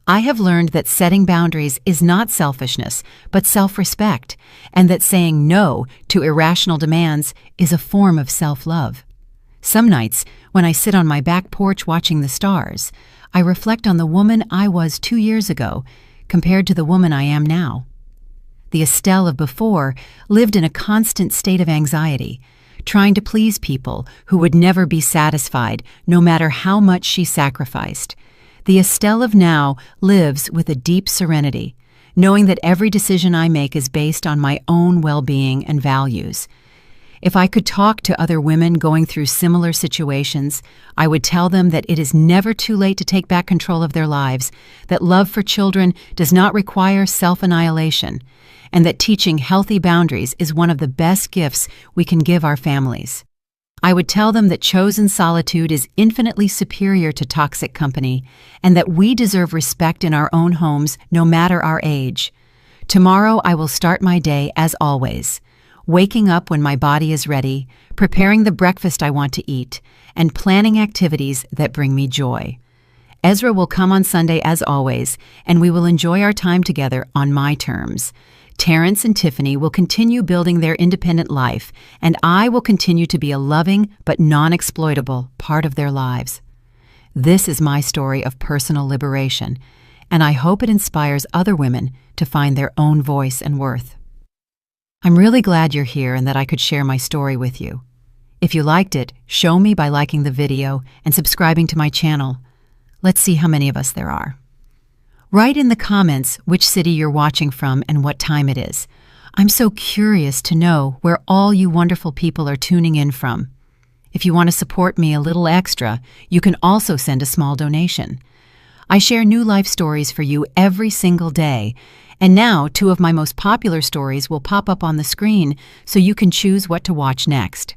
S1: I have learned that setting boundaries is not selfishness, but self-respect, and that saying no to irrational demands is a form of self-love. Some nights, when I sit on my back porch watching the stars, I reflect on the woman I was 2 years ago compared to the woman I am now. The Estelle of before lived in a constant state of anxiety, trying to please people who would never be satisfied no matter how much she sacrificed. The Estelle of now lives with a deep serenity, knowing that every decision I make is based on my own well-being and values. If I could talk to other women going through similar situations, I would tell them that it is never too late to take back control of their lives, that love for children does not require self-annihilation, and that teaching healthy boundaries is one of the best gifts we can give our families. I would tell them that chosen solitude is infinitely superior to toxic company, and that we deserve respect in our own homes no matter our age. Tomorrow I will start my day as always, waking up when my body is ready, preparing the breakfast I want to eat, and planning activities that bring me joy. Ezra will come on Sunday as always, and we will enjoy our time together on my terms. Terrence and Tiffany will continue building their independent life, and I will continue to be a loving but non-exploitable part of their lives. This is my story of personal liberation, and I hope it inspires other women to find their own voice and worth. I'm really glad you're here and that I could share my story with you. If you liked it, show me by liking the video and subscribing to my channel. Let's see how many of us there are. Write in the comments which city you're watching from and what time it is. I'm so curious to know where all you wonderful people are tuning in from. If you want to support me a little extra, you can also send a small donation. I share new life stories for you every single day, and now 2 of my most popular stories will pop up on the screen so you can choose what to watch next.